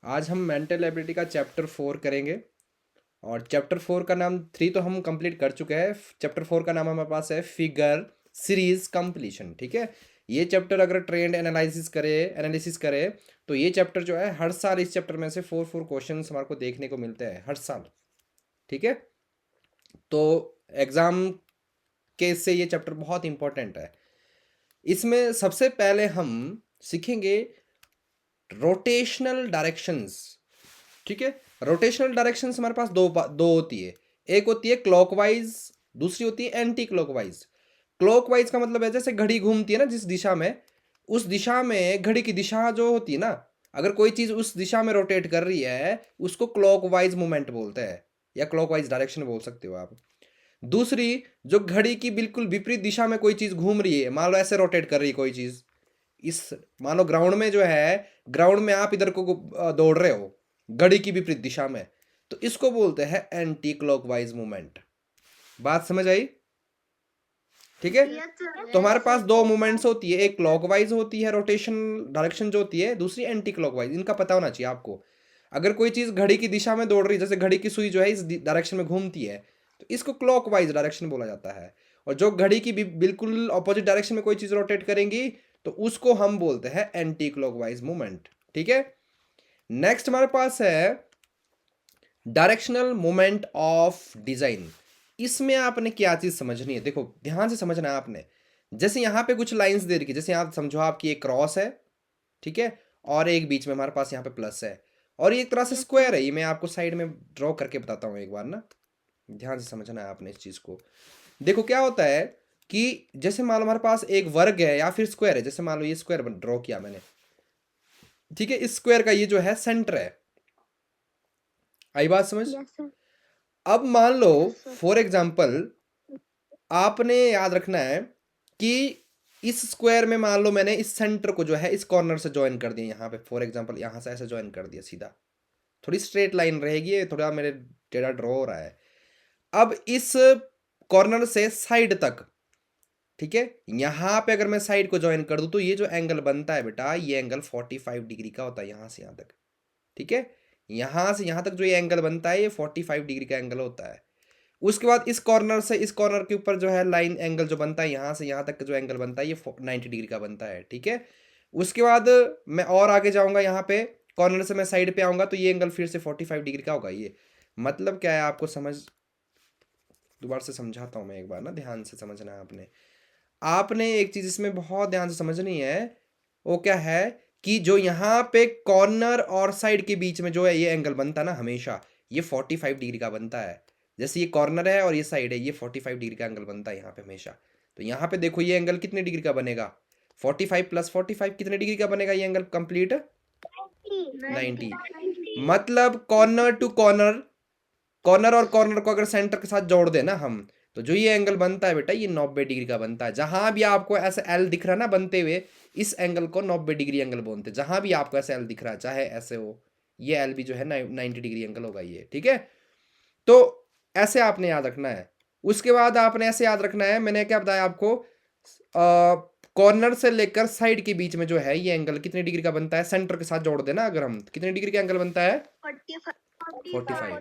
आज हम mental ability का चैप्टर 4 करेंगे। और चैप्टर 4 का नाम 3 तो हम कंप्लीट कर चुके हैं। चैप्टर 4 का नाम हमारे पास है फिगर सीरीज कंप्लीशन। ठीक है, ये चैप्टर अगर ट्रेंड एनालिसिस करे तो ये चैप्टर जो है हर साल इस चैप्टर में से 4 क्वेश्चन हमारे को देखने को मिलते हैं हर साल। ठीक है, तो एग्जाम के से ये चैप्टर बहुत इंपॉर्टेंट है। इसमें सबसे पहले हम सीखेंगे रोटेशनल डायरेक्शंस। ठीक है, रोटेशनल डायरेक्शंस हमारे पास दो होती है। एक होती है क्लॉकवाइज, दूसरी होती है एंटी क्लॉकवाइज। क्लॉकवाइज का मतलब है जैसे घड़ी घूमती है ना जिस दिशा में, उस दिशा में घड़ी की दिशा जो होती है ना, अगर कोई चीज उस दिशा में रोटेट कर रही है उसको क्लॉकवाइज मूवमेंट बोलते हैं, या क्लॉकवाइज डायरेक्शन बोल सकते हो आप। दूसरी, जो घड़ी की बिल्कुल विपरीत दिशा में कोई चीज घूम रही है, मान लो ऐसे रोटेट कर रही है कोई चीज, इस मान लो ग्राउंड में जो है, ग्राउंड में आप इधर को दौड़ रहे हो घड़ी की विपरीत दिशा में, तो इसको बोलते हैं एंटी क्लॉकवाइज मूवमेंट। बात समझ आई? ठीक है, तो हमारे पास दो मूवमेंट्स होती है, एक क्लॉकवाइज होती है रोटेशन डायरेक्शन जो होती है, दूसरी एंटी क्लॉकवाइज। इनका पता होना चाहिए आपको। अगर कोई चीज घड़ी की दिशा में दौड़ रही है, जैसे घड़ी की सुई जो है इस डायरेक्शन में घूमती है, तो इसको क्लॉकवाइज डायरेक्शन बोला जाता है। और जो घड़ी की बिल्कुल ऑपोजिट डायरेक्शन में कोई चीज रोटेट करेंगी तो उसको हम बोलते हैं एंटी क्लॉकवाइज मूवमेंट। ठीक है, नेक्स्ट हमारे पास है डायरेक्शनल मोमेंट ऑफ डिजाइन। इसमें आपने क्या चीज समझनी है, देखो ध्यान से समझना है आपने। जैसे यहां पे कुछ लाइंस दे रखी है, जैसे आप समझो आपकी एक क्रॉस है, ठीक है, और एक बीच में हमारे पास यहाँ पे प्लस है, और ये एक तरह से स्क्वायर है। ये मैं आपको साइड में ड्रॉ करके बताता हूँ एक बार ना, ध्यान से समझना है आपने इस चीज को। देखो क्या होता है कि जैसे मान लो हमारे पास एक वर्ग है या फिर स्क्वायर है, जैसे मान लो ये स्क्वायर ड्रॉ किया मैंने, ठीक है, इस स्क्वायर का ये जो है सेंटर है। आई बात समझ? अब मान लो फॉर एग्जाम्पल आपने याद रखना है कि इस स्क्वायर में मान लो मैंने इस सेंटर को जो है इस कॉर्नर से ज्वाइन कर दिया यहाँ पे, फॉर एग्जांपल यहाँ से ऐसे ज्वाइन कर दिया सीधा, थोड़ी स्ट्रेट लाइन रहेगी, ये थोड़ा मेरे टेढ़ा ड्रॉ हो रहा है। अब इस कॉर्नर से साइड तक, ठीक है, यहाँ पे अगर मैं साइड को ज्वाइन कर दूं तो ये जो एंगल बनता है बेटा, ये एंगल 45 डिग्री का होता है यहाँ से यहाँ तक। ठीक है, यहाँ से यहाँ तक जो ये एंगल बनता है ये 45 डिग्री का एंगल होता है। उसके बाद इस कॉर्नर से इस कॉर्नर के ऊपर जो है लाइन एंगल जो बनता है यहाँ से यहाँ तक का जो एंगल बनता है ये 90 डिग्री का बनता है। ठीक है, उसके बाद मैं और आगे जाऊंगा, यहाँ पे कॉर्नर से मैं साइड पे आऊंगा तो ये एंगल फिर से 45 डिग्री का होगा। ये मतलब क्या है आपको समझ, दोबारा से समझाता हूँ मैं एक बार ना, ध्यान से समझना है आपने। आपने एक चीज इसमें बहुत ध्यान से समझनी है, वो क्या है कि जो यहाँ पे कॉर्नर और साइड के बीच में जो है ये एंगल बनता है ना, हमेशा ये 45 डिग्री का बनता है। जैसे ये कॉर्नर है और ये साइड है, ये 45 डिग्री का एंगल बनता है यहाँ पे हमेशा। तो यहाँ पे देखो ये एंगल कितने डिग्री का बनेगा, 45 प्लस 45 कितने डिग्री का बनेगा ये एंगल कंप्लीट? 90। मतलब कॉर्नर टू कॉर्नर, कॉर्नर और कॉर्नर को अगर सेंटर के साथ जोड़ देना हम, तो जो ये एंगल बनता है बेटा ये 90 डिग्री का बनता है। जहां भी आपको ऐसे एल दिख रहा है ना बनते हुए, इस एंगल को 90 डिग्री एंगल बोलते हैं। जहां भी आपको ऐसे एल दिख रहा है, चाहे ऐसे हो, ये एल भी जो है 90 डिग्री एंगल होगा ये। ठीक है, तो ऐसे आपने याद रखना है। उसके बाद आपने ऐसे याद रखना है, मैंने क्या बताया आपको, कॉर्नर से लेकर साइड के बीच में जो है ये एंगल कितने डिग्री का बनता है, सेंटर के साथ जोड़ देना अगर हम, कितने डिग्री का एंगल बनता है? 45।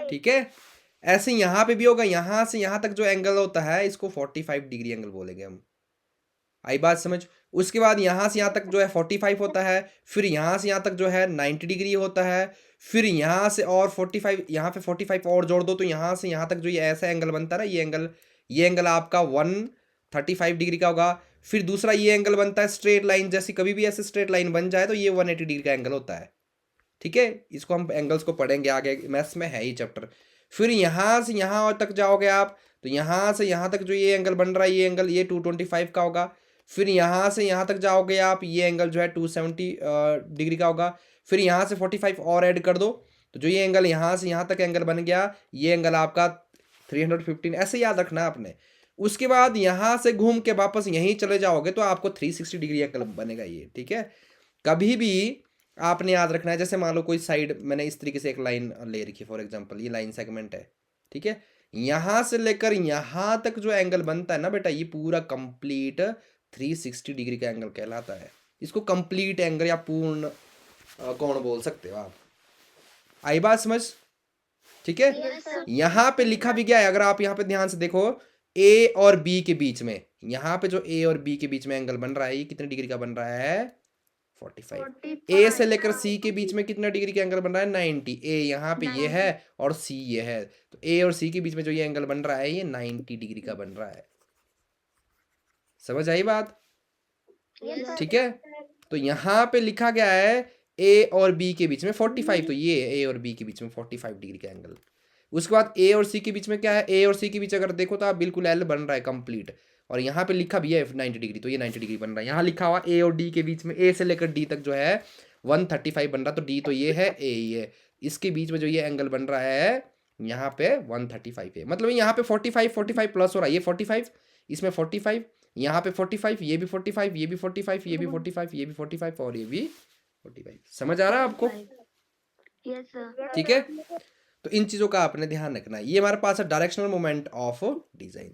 ठीक है, ऐसे यहां पे भी होगा, यहां से यहां तक जो एंगल होता है इसको 45 डिग्री एंगल बोलेंगे हम। आई बात समझ? उसके बाद यहां से यहां तक जो है 45 होता है, फिर यहां से यहां तक जो है 90 डिग्री होता है, फिर यहां से और 45, यहां पे 45 और जोड़ दो तो यहां से यहां तक जो ये ऐसा एंगल बनता है ना, ये एंगल आपका 135 डिग्री का होगा। फिर दूसरा ये एंगल बनता है स्ट्रेट लाइन जैसी, कभी भी ऐसे स्ट्रेट लाइन बन जाए तो ये 180 डिग्री का एंगल होता है। ठीक है, इसको हम एंगल्स को पढ़ेंगे आगे, मैथ्स में है ही चैप्टर। फिर यहाँ से यहाँ तक जाओगे आप, तो यहाँ से यहाँ तक जो ये एंगल बन रहा है ये एंगल ये 225 का होगा। फिर यहाँ से यहाँ तक जाओगे आप, ये एंगल जो है 270 डिग्री का होगा। फिर यहाँ से 45 और ऐड कर दो, तो जो ये एंगल यहाँ से यहाँ तक एंगल बन गया, ये एंगल आपका 315। ऐसे याद रखना है आपने। उसके बाद यहाँ से घूम के वापस यहीं चले जाओगे तो आपको 360 डिग्री एंगल बनेगा ये। ठीक है, कभी भी आपने याद रखना है, जैसे मान लो कोई साइड मैंने इस तरीके से एक लाइन ले रखी है, फॉर एग्जांपल ये लाइन सेगमेंट है। ठीक है, यहां से लेकर यहां तक जो एंगल बनता है ना बेटा, ये पूरा कंप्लीट 360 डिग्री का एंगल कहलाता है। इसको कंप्लीट एंगल या पूर्ण कोण बोल सकते हो आप। आई बात समझ? ठीक है। यहाँ पे लिखा भी गया है, अगर आप यहाँ पे ध्यान से देखो, ए और बी के बीच में, यहाँ पे जो ए और बी के बीच में एंगल बन रहा है, ये कितने डिग्री का बन रहा है? 45। ए से लेकर सी के बीच में कितना डिग्री का एंगल बन रहा है? 90। ए यहाँ पे ये है और सी ये है, तो ए और सी के बीच में जो ये एंगल बन रहा है, ये 90 डिग्री का बन रहा है। समझ आई बात? ठीक है। तो यहाँ पे लिखा गया है ए और बी के बीच में 45, तो ये ए और बी के बीच में 45 डिग्री का एंगल। उसके बाद ए और सी के बीच में क्या है? ए और सी के बीच अगर देखो तो आप बिल्कुल एल बन रहा है कंप्लीट, और यहाँ पे लिखा भी है 90 डिग्री, तो ये 90 डिग्री बन रहा है। यहाँ लिखा हुआ ए और डी के बीच में, ए से लेकर डी तक जो है 135 बन रहा, तो डी तो ये है, ए ये, इसके बीच में जो ये एंगल बन रहा है यहाँ पे 135 है। मतलब यहाँ पे 45 प्लस हो रहा है, ये 45, इसमें 45, यहाँ पे 45, ये भी 45, ये भी 45, ये भी 45, ये भी 45 और ये भी 45। समझ आ रहा है आपको? Yes sir. ठीक है। तो इन चीज़ों का आपने ध्यान रखना है। ये हमारे पास है डायरेक्शनल मोमेंट ऑफ डिजाइन।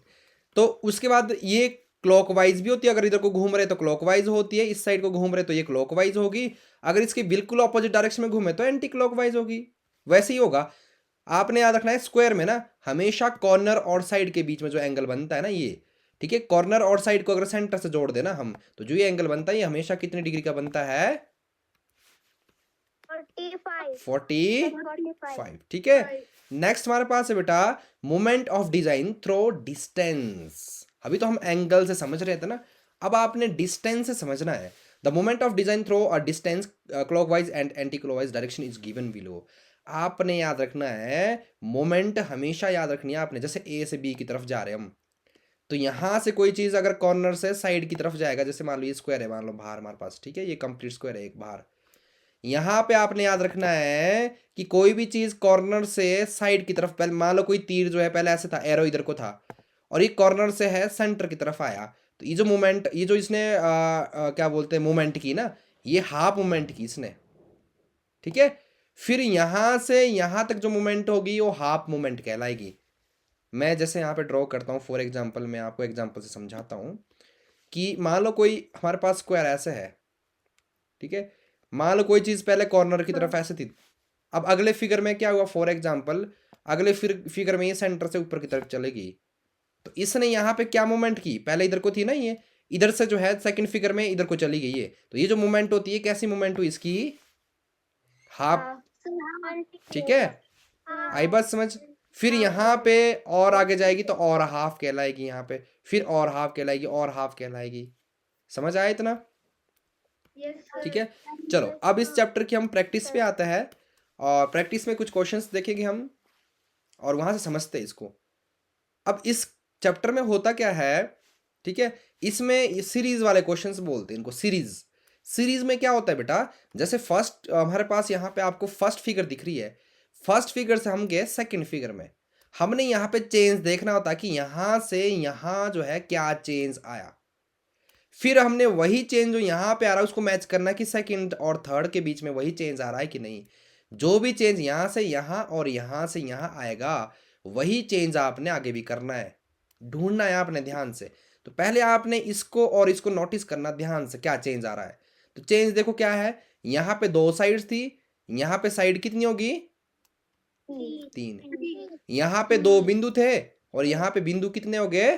तो उसके बाद ये क्लॉकवाइज भी होती है, अगर इधर को घूम रहे तो क्लॉकवाइज होती है, इस साइड को घूम रहे तो ये क्लॉकवाइज होगी, अगर इसके बिल्कुल ऑपोजिट डायरेक्शन में घूमे तो एंटी क्लॉकवाइज होगी। वैसे ही होगा। आपने याद रखना है, स्क्वायर में ना हमेशा कॉर्नर और साइड के बीच में जो एंगल बनता है ना ये, ठीक है, कॉर्नर और साइड को अगर सेंटर से जोड़ देना हम, तो जो ये एंगल बनता है ये हमेशा कितने डिग्री का बनता है? 45। ठीक है। नेक्स्ट हमारे पास है बेटा moment of design through distance. अभी तो हम एंगल से समझ रहे थे ना, अब आपने डिस्टेंस से समझना है। The moment of design through a distance clockwise and anticlockwise direction is given below. आपने याद रखना है, मोमेंट हमेशा याद रखनी है आपने। जैसे ए से बी की तरफ जा रहे हैं हम, तो यहां से कोई चीज अगर कॉर्नर से साइड की तरफ जाएगा, जैसे मान लो ये स्क्वायर है, मान लो बाहर हमारे पास, ठीक है, ये कंप्लीट स्क्वायर है एक बाहर, यहाँ पे आपने याद रखना है कि कोई भी चीज कॉर्नर से साइड की तरफ, पहले मान लो कोई तीर जो है पहले ऐसे था, एरो इधर को था, और ये कॉर्नर से है सेंटर की तरफ आया, तो ये जो मोमेंट, ये जो इसने क्या बोलते हैं मोमेंट की ना, ये हाफ मोमेंट की इसने, ठीक है। फिर यहां से यहां तक जो मोमेंट होगी वो हाफ मोमेंट कहलाएगी। मैं जैसे यहाँ पे ड्रॉ करता हूँ, फॉर एग्जाम्पल मैं आपको एग्जाम्पल से समझाता हूँ कि मान लो कोई हमारे पास स्क्वायर ऐसे है, ठीक है, मान लो कोई चीज़ पहले कॉर्नर की तरफ ऐसे थी, अब अगले फिगर में क्या हुआ, फॉर एग्जाम्पल अगले फिगर में ये सेंटर से ऊपर की तरफ चलेगी, तो इसने यहाँ पे क्या मूवमेंट की, पहले इधर को थी ना, ये इधर से जो है सेकंड फिगर में इधर को चली गई है, तो ये जो मूवमेंट होती है कैसी मूवमेंट हुई इसकी? हाफ। ठीक है, आई बात समझ? फिर यहाँ पे और आगे जाएगी तो और हाफ कहलाएगी, यहाँ पे फिर और हाफ कहलाएगी, और हाफ कहलाएगी। समझ आया इतना? ठीक है। चलो अब इस चैप्टर की हम प्रैक्टिस पे आते हैं, और प्रैक्टिस में कुछ क्वेश्चंस देखेंगे हम, और वहां से समझते हैं इसको। अब इस चैप्टर में होता क्या है, ठीक है, इसमें सीरीज वाले क्वेश्चंस बोलते हैं इनको, सीरीज। सीरीज में क्या होता है बेटा, जैसे फर्स्ट हमारे पास यहाँ पे आपको फर्स्ट फिगर दिख रही है, फर्स्ट फिगर से हम गए सेकंड फिगर में, हमने यहाँ पे चेंज देखना होता कि यहाँ से यहाँ जो है क्या चेंज आया, फिर हमने वही चेंज जो यहाँ पे आ रहा है उसको मैच करना कि सेकंड और थर्ड के बीच में वही चेंज आ रहा है कि नहीं। जो भी चेंज यहाँ से यहाँ और यहाँ से यहाँ आएगा वही चेंज आपने आगे भी करना है, ढूंढना है आपने ध्यान से। तो पहले आपने इसको और इसको नोटिस करना ध्यान से, क्या चेंज आ रहा है। तो चेंज देखो क्या है, यहाँ पे 2 साइड्स थी, यहाँ पे साइड कितनी होगी? 3। यहाँ पे 2 बिंदु थे और यहाँ पे बिंदु कितने हो गए?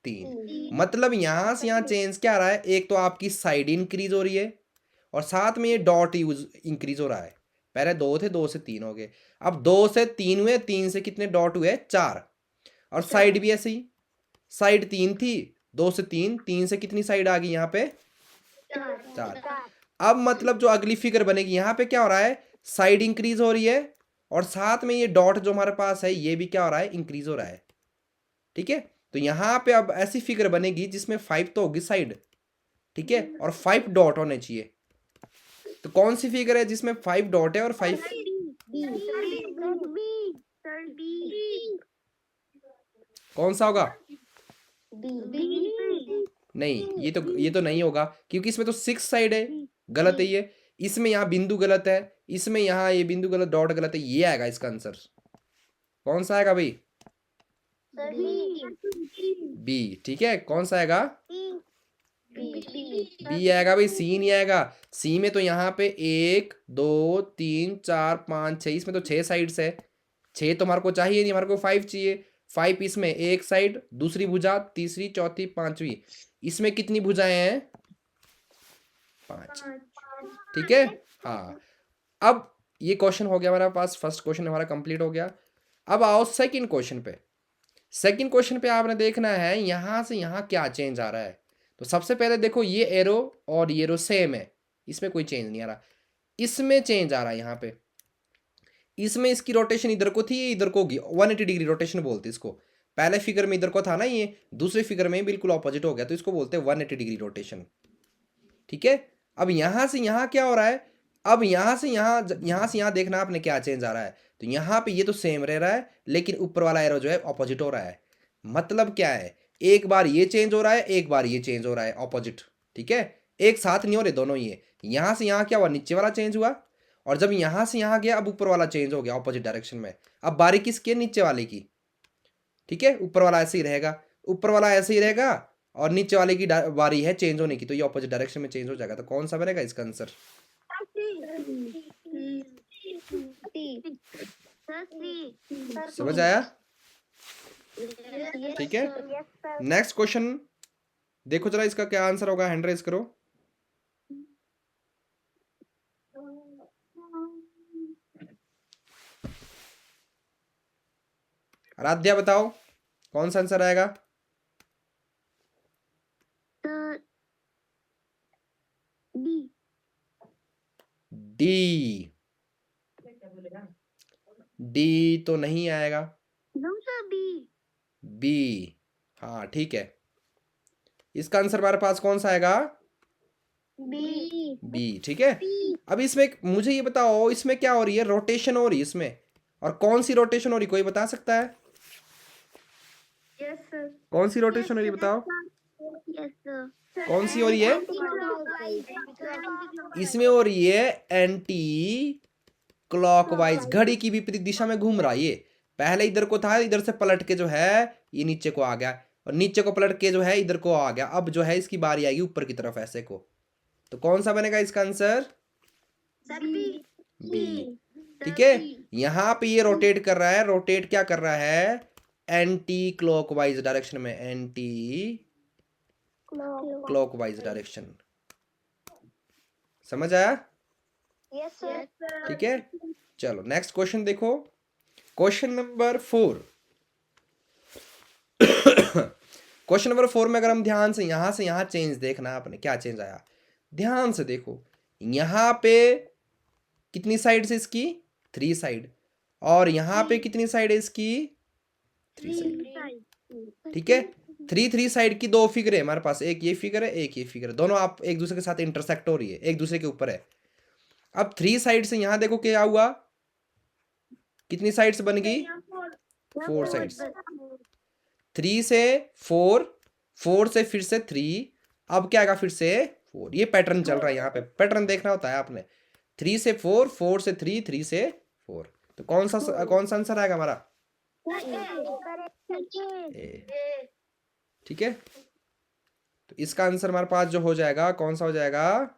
3। मतलब यहां से यहाँ चेंज क्या आ रहा है, एक तो आपकी साइड इंक्रीज हो रही है और साथ में ये डॉट यूज इंक्रीज हो रहा है। पहले 2 थे, 2 से 3 हो गए, अब 2 से 3 हुए, 3 से कितने डॉट हुए? 4। और साइड भी ऐसे ही, साइड 3 थी, 2 से 3, 3 से कितनी साइड आ गई यहाँ पे? 4। अब मतलब जो अगली फिगर बनेगी यहाँ पे क्या हो रहा है, साइड इंक्रीज हो रही है और साथ में ये डॉट जो हमारे पास है ये भी क्या हो रहा है, इंक्रीज हो रहा है। ठीक है, तो यहाँ पे अब ऐसी फिगर बनेगी जिसमें 5 तो होगी साइड, ठीक है, और 5 डॉट होने चाहिए। तो कौन सी फिगर है जिसमें 5 डॉट है और 5? कौन सा होगा? नहीं, ये तो नहीं होगा क्योंकि इसमें तो 6 साइड है, गलत है ये। इसमें यहाँ बिंदु गलत है, इसमें यहाँ ये बिंदु गलत, डॉट गलत है, ये आएगा इसका आंसर। कौन सा आएगा भाई? बी। ठीक है, कौन सा आएगा? बी आएगा भाई, सी नहीं आएगा। सी में तो यहाँ पे 1 2 3 4 5 6, इसमें तो 6 साइड्स है। 6 तो हमारे को चाहिए नहीं, हमारे को 5 चाहिए। 5 इसमें एक साइड, दूसरी भुजा, तीसरी, चौथी, पांचवी। इसमें कितनी भुजाएं हैं? 5। ठीक है। हाँ, अब ये क्वेश्चन हो गया हमारे पास, फर्स्ट क्वेश्चन हमारा कंप्लीट हो गया। अब आओ सेकंड क्वेश्चन पे। सेकंड क्वेश्चन पे आपने देखना है यहाँ से यहाँ क्या चेंज आ रहा है। तो सबसे पहले देखो, ये एरो और ये एरो सेम है, इसमें कोई चेंज नहीं आ रहा। इसमें चेंज आ रहा है यहाँ पे। इसमें इसकी रोटेशन इधर को थी, ये इधर को होगी। 180 डिग्री रोटेशन बोलते हैं इसको। पहले फिगर में इधर को था ना, ये दूसरे फिगर में बिल्कुल ऑपोजिट हो गया, तो इसको बोलते हैं 180 डिग्री रोटेशन। ठीक है। अब यहाँ से यहाँ क्या हो रहा है? अब यहाँ से यहाँ देखना आपने क्या चेंज आ रहा है। तो यहाँ पे ये तो सेम रह रहा है, लेकिन ऊपर वाला एरो जो है ऑपोजिट हो रहा है। मतलब क्या है? एक बार ये चेंज हो रहा है, एक बार ये चेंज हो रहा है, ऑपोजिट। ठीक है, एक साथ नहीं हो रहे दोनों। ये यहाँ से यहाँ क्या हुआ? नीचे वाला चेंज हुआ, और जब यहाँ से यहाँ गया, अब ऊपर वाला चेंज हो गया ऑपोजिट डायरेक्शन में। अब बारी किसकी है? नीचे वाले की। ठीक है, ऊपर वाला ऐसे ही रहेगा, ऊपर वाला ऐसे ही रहेगा, और नीचे वाले की बारी है चेंज होने की, तो ये ऑपोजिट डायरेक्शन में चेंज हो जाएगा। तो कौन सा बनेगा इसका आंसर? समझ आया? ठीक है। नेक्स्ट क्वेश्चन देखो जरा, इसका क्या आंसर होगा, हैंड रेज करो। आराध्या बताओ कौन सा आंसर आएगा? डी। डी तो नहीं आएगा, बी। हाँ ठीक है, इसका आंसर हमारे पास कौन सा आएगा? बी। ठीक है। अब इसमें मुझे ये बताओ, इसमें क्या हो रही है? रोटेशन हो रही है इसमें, और कौन सी रोटेशन हो रही, कोई बता सकता है? कौन सी रोटेशन हो रही है बताओ? कौन सी हो रही है? इसमें हो रही है एंटी क्लॉकवाइज, घड़ी की विपरीत दिशा में घूम रहा है ये। पहले इधर को था, इधर से पलट के जो है ये नीचे को आ गया, और नीचे को पलट के जो है इधर को आ गया। अब जो है इसकी बारी आएगी ऊपर की तरफ ऐसे को। तो कौन सा बनेगा इसका आंसर? बी। ठीक है। यहाँ पे ये रोटेट कर रहा है, रोटेट क्या कर रहा है? एंटी क्लॉकवाइज डायरेक्शन में, एंटी क्लॉकवाइज डायरेक्शन। समझ आया? ठीक है। चलो नेक्स्ट क्वेश्चन देखो, क्वेश्चन नंबर 4। क्वेश्चन नंबर 4 में अगर हम ध्यान से यहाँ चेंज देखना आपने, क्या चेंज आया ध्यान से देखो। यहाँ पे कितनी साइड है इसकी? 3 साइड। और यहाँ पे कितनी साइड है इसकी? 3 साइड। ठीक है, 3 साइड की 2 फिगर है हमारे पास, एक ये फिगर है, एक ये फिगर है, दोनों आप एक दूसरे के साथ इंटरसेक्ट हो रही है, एक दूसरे के ऊपर है। अब 3 साइड से यहाँ देखो क्या हुआ, कितनी साइड्स बन गई? 4 साइड्स। 3 से 4, 4 से फिर से 3, अब क्या आएगा? फिर से 4। ये पैटर्न चल रहा है, यहाँ पे पैटर्न देखना होता है आपने। 3 से 4, 4 से 3, 3 से 4। तो कौन सा आंसर आएगा हमारा? ए। ठीक है, तो इसका आंसर हमारे पास जो हो जाएगा, कौन सा हो जाएगा?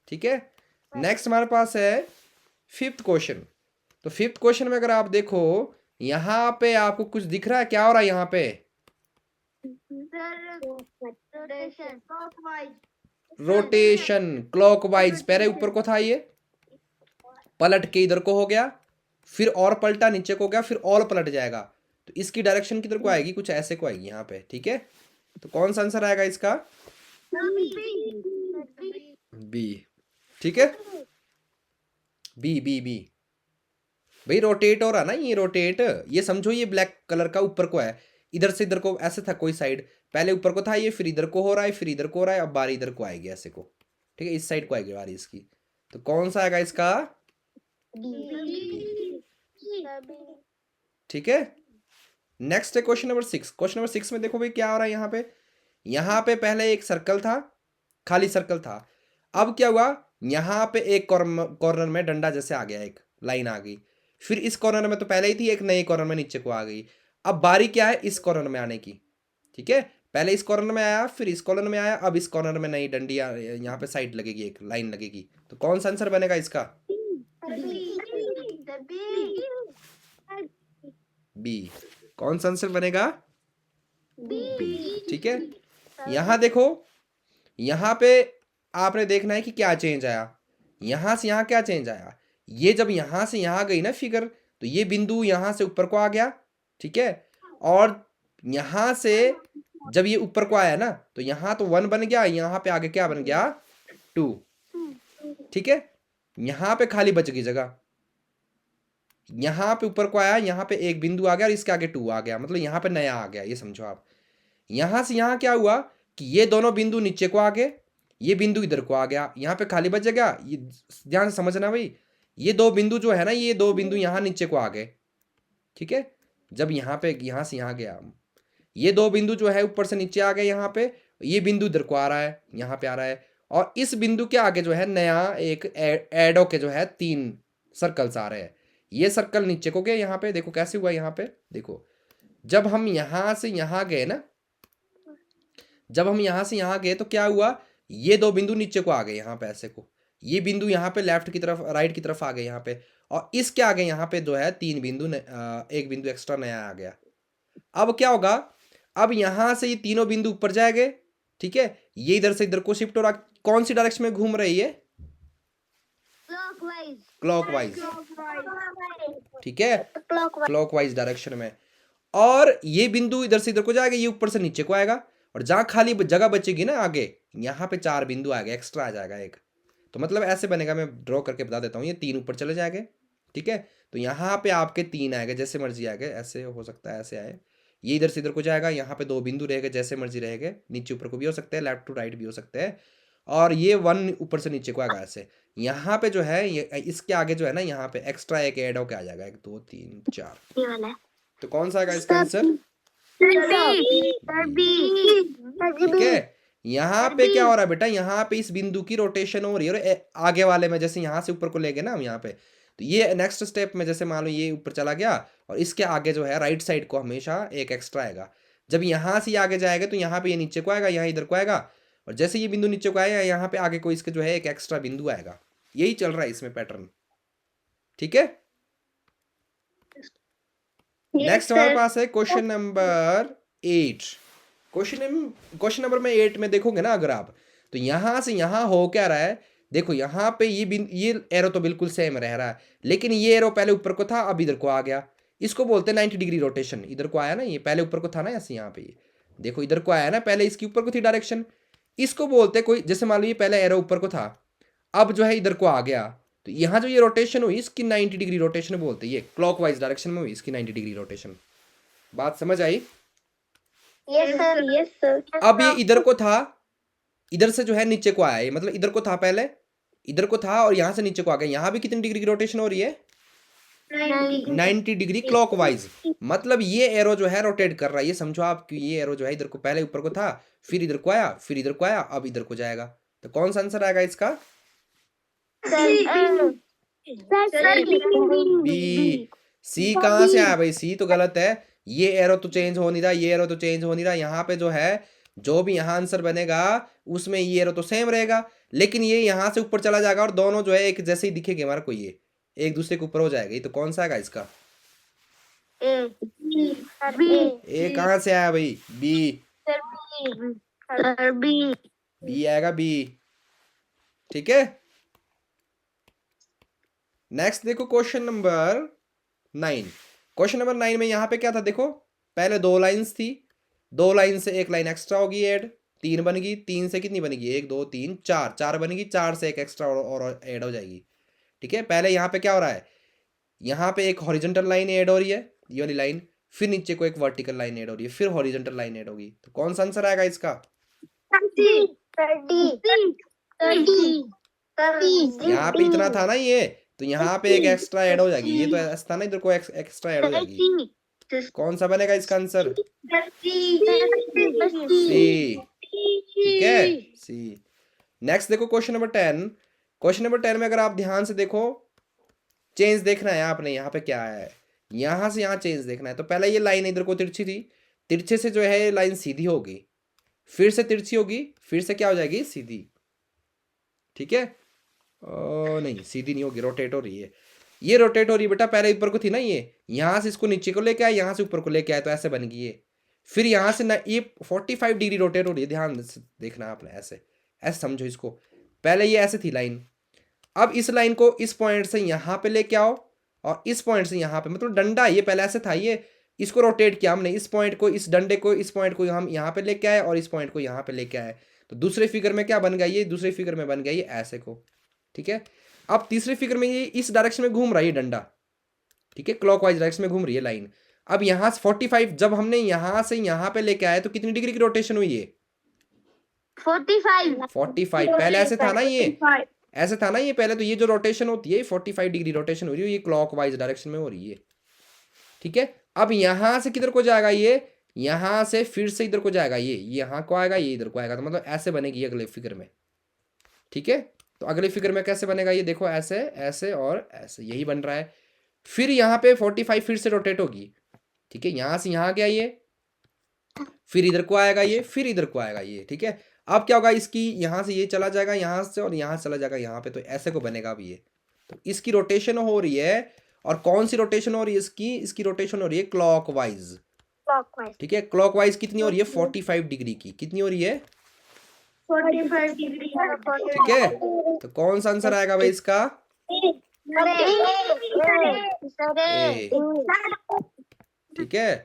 ठीक है। नेक्स्ट हमारे पास है 5th क्वेश्चन। तो 5th क्वेश्चन में अगर आप देखो, यहाँ पे आपको कुछ दिख रहा है? क्या हो रहा है यहाँ पे? Rotation clockwise. पहले ऊपर को था, ये पलट के इधर को हो गया, फिर और पलटा नीचे को हो गया, फिर और पलट जाएगा। तो इसकी डायरेक्शन किधर को आएगी? कुछ ऐसे को आएगी यहाँ पे। ठीक है, तो कौन सा आंसर आएगा इसका? बी। ठीक है, बी बी बी। भाई रोटेट हो रहा ना, ये रोटेट, ये समझो ये ब्लैक कलर का ऊपर को है, इधर से इधर को ऐसे था कोई साइड, पहले ऊपर को था ये, फिर इधर को हो रहा है, फिर इधर को हो रहा है, अब बारी इधर को आएगी ऐसे को। ठीक है, इस साइड को आएगी बारी इसकी। तो कौन सा आएगा इसका? ठीक है। नेक्स्ट है क्वेश्चन नंबर 6। क्वेश्चन नंबर 6 में देखो भाई क्या हो रहा है यहाँ पे। यहाँ पे पहले एक सर्कल था, खाली सर्कल था। अब क्या हुआ? यहाँ पे एक कॉर्नर में डंडा जैसे आ गया, एक लाइन आ गई, फिर इस कॉर्नर में तो पहले ही थी, एक नए कॉर्नर में नीचे को आ गई। अब बारी क्या है? इस कॉर्नर में आने की। ठीक है, पहले इस कॉर्नर में आया, फिर इस कॉर्नर में आया, अब इस कॉर्नर में नई डंडी यहाँ पे साइड लगेगी, एक लाइन लगेगी। तो कौन सा आंसर बनेगा इसका? बी। कौन सा आंसर बनेगा? बी। ठीक है, यहाँ देखो, यहाँ पे आपने देखना है कि क्या चेंज आया। यहाँ से यहाँ क्या चेंज आया, ये जब यहाँ से यहाँ गई ना फिगर, तो ये बिंदु यहाँ से ऊपर को आ गया, ठीक है। और यहाँ से जब ये ऊपर को आया ना, तो यहाँ तो 1 बन गया, यहाँ पे आगे क्या बन गया? 2। ठीक है, यहाँ पे खाली बच गई जगह, यहाँ पे ऊपर को आया, यहाँ पे एक बिंदु आ गया और इसके आगे 2 आ गया, मतलब यहाँ पे नया आ गया, ये समझो आप। यहाँ से यहाँ क्या हुआ कि ये दोनों बिंदु नीचे को आ गए, ये बिंदु इधर को आ गया, यहाँ पे खाली बच गया। ये ध्यान से समझना भाई, ये दो बिंदु जो है ना, ये दो बिंदु यहाँ नीचे को आ गए, ठीक है। जब यहाँ पे यहाँ से यहाँ गया, ये दो बिंदु जो है ऊपर से नीचे आ गए, यहाँ पे ये बिंदु इधर को आ रहा है, यहाँ पे आ रहा है, और इस बिंदु के आगे जो है नया एक एडो के जो है 3 सर्कल्स आ रहे हैं। ये सर्कल नीचे को गए, यहाँ पे देखो कैसे हुआ, यहाँ पे देखो, जब हम यहाँ से यहाँ गए ना, जब हम यहाँ से यहाँ गए तो क्या हुआ, ये दो बिंदु नीचे को आ गए, यहाँ पे ऐसे को, ये बिंदु यहाँ पे लेफ्ट की तरफ, राइट की तरफ आ गए यहाँ पे, और इसके आगे यहाँ पे जो है 3 बिंदु, एक बिंदु एक्स्ट्रा नया आ गया। अब क्या होगा, अब यहाँ से ये तीनों बिंदु ऊपर जाएंगे, ठीक है। ये इधर से इधर को शिफ्ट हो रहा, कौन सी डायरेक्शन में घूम रही है? क्लॉकवाइज, ठीक है, क्लॉकवाइज डायरेक्शन में। और ये बिंदु इधर से इधर को जाएगा, ये ऊपर से नीचे को आएगा, और जहां खाली जगह बचेगी ना आगे, यहाँ पे 4 बिंदु आ गए, एक्स्ट्रा आ जाएगा एक। तो मतलब ऐसे बनेगा, मैं ड्रॉ करके बता देता हूँ, ये 3 ऊपर चले जाएंगे, ठीक है। तो यहाँ पे आपके 3 आएंगे, जैसे मर्जी आएंगे, ऐसे हो सकता है, ऐसे आए, ये इधर से इधर को जाएगा, यहाँ पे 2 बिंदु रहेंगे, जैसे मर्जी रहेंगे, नीचे ऊपर को भी हो सकते हैं, लेफ्ट टू राइट भी हो सकते हैं, और ये 1 ऊपर से नीचे को आएगा ऐसे। यहाँ पे जो है ये, इसके आगे जो है ना, यहाँ पे एक्स्ट्रा एक ऐड होके आ जाएगा, 1 2 3 4। तो कौन सा आएगा इसका आंसर? ठीक है, यहाँ पे क्या हो रहा है बेटा, यहाँ पे इस बिंदु की रोटेशन हो रही है, और आगे वाले में जैसे यहाँ से ऊपर को ले गए ना हम यहाँ पे, तो ये नेक्स्ट स्टेप में जैसे मान लो ये ऊपर चला गया, और इसके आगे जो है राइट साइड को हमेशा एक एक्स्ट्रा आएगा। जब यहाँ से आगे जाएगा तो यहाँ पे ये नीचे को आएगा, यहाँ इधर को आएगा, और जैसे ये बिंदु नीचे को आएगा, यहाँ पे आगे को इसके जो है एक एक्स्ट्रा बिंदु आएगा। यही चल रहा है इसमें पैटर्न, ठीक है। नेक्स्ट हमारे पास है क्वेश्चन नंबर 8। क्वेश्चन नंबर में 8 में देखोगे ना अगर आप, तो यहां से यहां हो क्या रहा है, देखो यहाँ पे ये एरो तो बिल्कुल सेम रह रहा है, लेकिन ये एरो पहले ऊपर को था, अब इधर को आ गया। इसको बोलते हैं 90 डिग्री रोटेशन। इधर को आया ना, ये पहले ऊपर को था ना, ऐसे यहाँ पे ये देखो इधर को आया ना, पहले इसकी ऊपर को थी डायरेक्शन, इसको बोलते हैं कोई, जैसे मान लो ये पहले एरो ऊपर को था, अब जो है इधर को आ गया, तो यहाँ जो ये रोटेशन हुई इसकी 90 डिग्री रोटेशन बोलते हैं, ये क्लॉकवाइज डायरेक्शन में हुई इसकी 90 डिग्री रोटेशन। बात समझ आई? Yes sir, yes sir. अब ये इधर को था, इधर से जो है नीचे को आया, ये मतलब इधर को था पहले, इधर को था, और यहाँ से नीचे को आ गया। यहाँ भी कितनी डिग्री की रोटेशन हो रही है? 90 डिग्री क्लॉकवाइज। मतलब ये एरो जो है रोटेट कर रहा है, ये समझो आप कि ये एरो जो है इधर को पहले ऊपर को था, फिर इधर को आया, फिर इधर को आया, अब इधर को जाएगा। तो कौन सा आंसर आएगा इसका? बी। सी कहाँ से आया भाई? सी तो गलत है, ये एरो तो चेंज हो नहीं रहा, ये एरो तो चेंज हो नहीं रहा। यहाँ पे जो है जो भी यहाँ आंसर बनेगा उसमें ये एरो तो सेम रहेगा, लेकिन ये यहाँ से ऊपर चला जाएगा, और दोनों जो है एक जैसे ही दिखेंगे हमारे को, ये एक दूसरे के ऊपर हो जाएगा। ये तो कौन सा आएगा इसका? ए कहाँ से आया भाई? बी। बी आएगा, बी, ठीक है। नेक्स्ट देखो क्वेश्चन नंबर 9। क्वेश्चन नंबर 9 में यहाँ पे क्या था, देखो पहले 2 लाइंस थी, 2 लाइन से एक लाइन एक्स्ट्रा होगी ऐड, 3 बनेगी, 3 से कितनी बनेगी? 1 2 3 4, 4 बनेगी, 4 से एक एक्स्ट्रा और ऐड हो जाएगी, ठीक है। पहले यहाँ पे क्या हो रहा है, यहाँ पे एक हॉरिजॉन्टल लाइन ऐड हो रही है, ये वाली लाइन, फिर नीचे को एक वर्टिकल लाइन ऐड हो रही है, फिर हॉरिजॉन्टल लाइन ऐड होगी। तो कौन सा आंसर आएगा इसका? यहाँ पे इतना था ना ये, तो यहाँ पे एक एक्स्ट्रा ऐड हो जाएगी, ये तो ऐसा था ना, इधर को एक्स्ट्रा ऐड हो जाएगी। कौन सा बनेगा इसका आंसर? सी, ठीक है, सी। नेक्स्ट देखो क्वेश्चन नंबर 10। क्वेश्चन नंबर 10 में अगर आप ध्यान से देखो, चेंज देखना है आपने, यहाँ पे क्या आया है, यहाँ से यहाँ चेंज देखना है। तो पहले ये लाइन इधर को तिरछी थी, तिरछे से जो है लाइन सीधी होगी, फिर से तिरछी होगी, फिर से क्या हो जाएगी, सीधी। ठीक है, नहीं सीधी नहीं होगी, रोटेट हो रही है, ये रोटेट हो रही है बेटा। पहले ऊपर को थी ना, ये यहां से इसको नीचे को लेके आए, यहां से ऊपर को लेके आए, तो ऐसे बन गई ये। फिर यहां से ना ये 45 डिग्री रोटेट हो रही है, ध्यान से देखना आपने, ऐसे ऐसे समझो इसको। पहले ये ऐसे थी लाइन, अब इस लाइन को इस पॉइंट से यहां पे लेके आओ, और इस पॉइंट से यहां पे, मतलब डंडा ये पहले ऐसे था, ये इसको रोटेट किया हमने, इस पॉइंट को, इस डंडे को, इस पॉइंट को हम यहाँ पे लेके आए, और इस पॉइंट को यहाँ पे लेके आए। तो दूसरे फिगर में क्या बन गया ये, दूसरे फिगर में बन गया ये ऐसे को। ठीक है, अब तीसरे फिगर में ये इस डायरेक्शन में घूम रहा है ये डंडा। ठीक है, क्लॉकवाइज डायरेक्शन में घूम रही है लाइन। अब यहां से 45, जब हमने यहां से यहां पे लेके आए तो कितनी डिग्री की रोटेशन हुई है, 45। पहले ऐसे था ना ये, ऐसे था ना ये पहले, तो ये जो रोटेशन होती है 45 डिग्री रोटेशन हो रही है, ये क्लॉकवाइज डायरेक्शन में हो रही है। ठीक है, अब यहां से किधर को जाएगा ये, यहां से फिर से इधर को जाएगा, ये यहां को आएगा, ये इधर को आएगा, तो मतलब ऐसे बनेगी अगले फिगर में। ठीक है, तो अगले फिगर में कैसे बनेगा ये, देखो ऐसे ऐसे और ऐसे, यही बन रहा है। फिर यहाँ पे 45 फिर से रोटेट होगी। ठीक है, यहां से यहां गया ये, फिर इधर को आएगा ये, फिर इधर को आएगा ये। ठीक है, अब क्या होगा, इसकी यहां से ये चला जाएगा यहां से, और यहां चला जाएगा यहाँ पे, तो ऐसे को बनेगा अब ये। तो इसकी रोटेशन हो रही है, और कौन सी रोटेशन हो रही है इसकी रोटेशन हो रही है क्लॉकवाइज। ठीक है, क्लॉकवाइज कितनी हो रही है, 45 डिग्री की, कितनी हो रही है, 45 डिग्री। ठीक है, तो कौन सा आंसर आएगा भाई इसका, ए। ठीक है,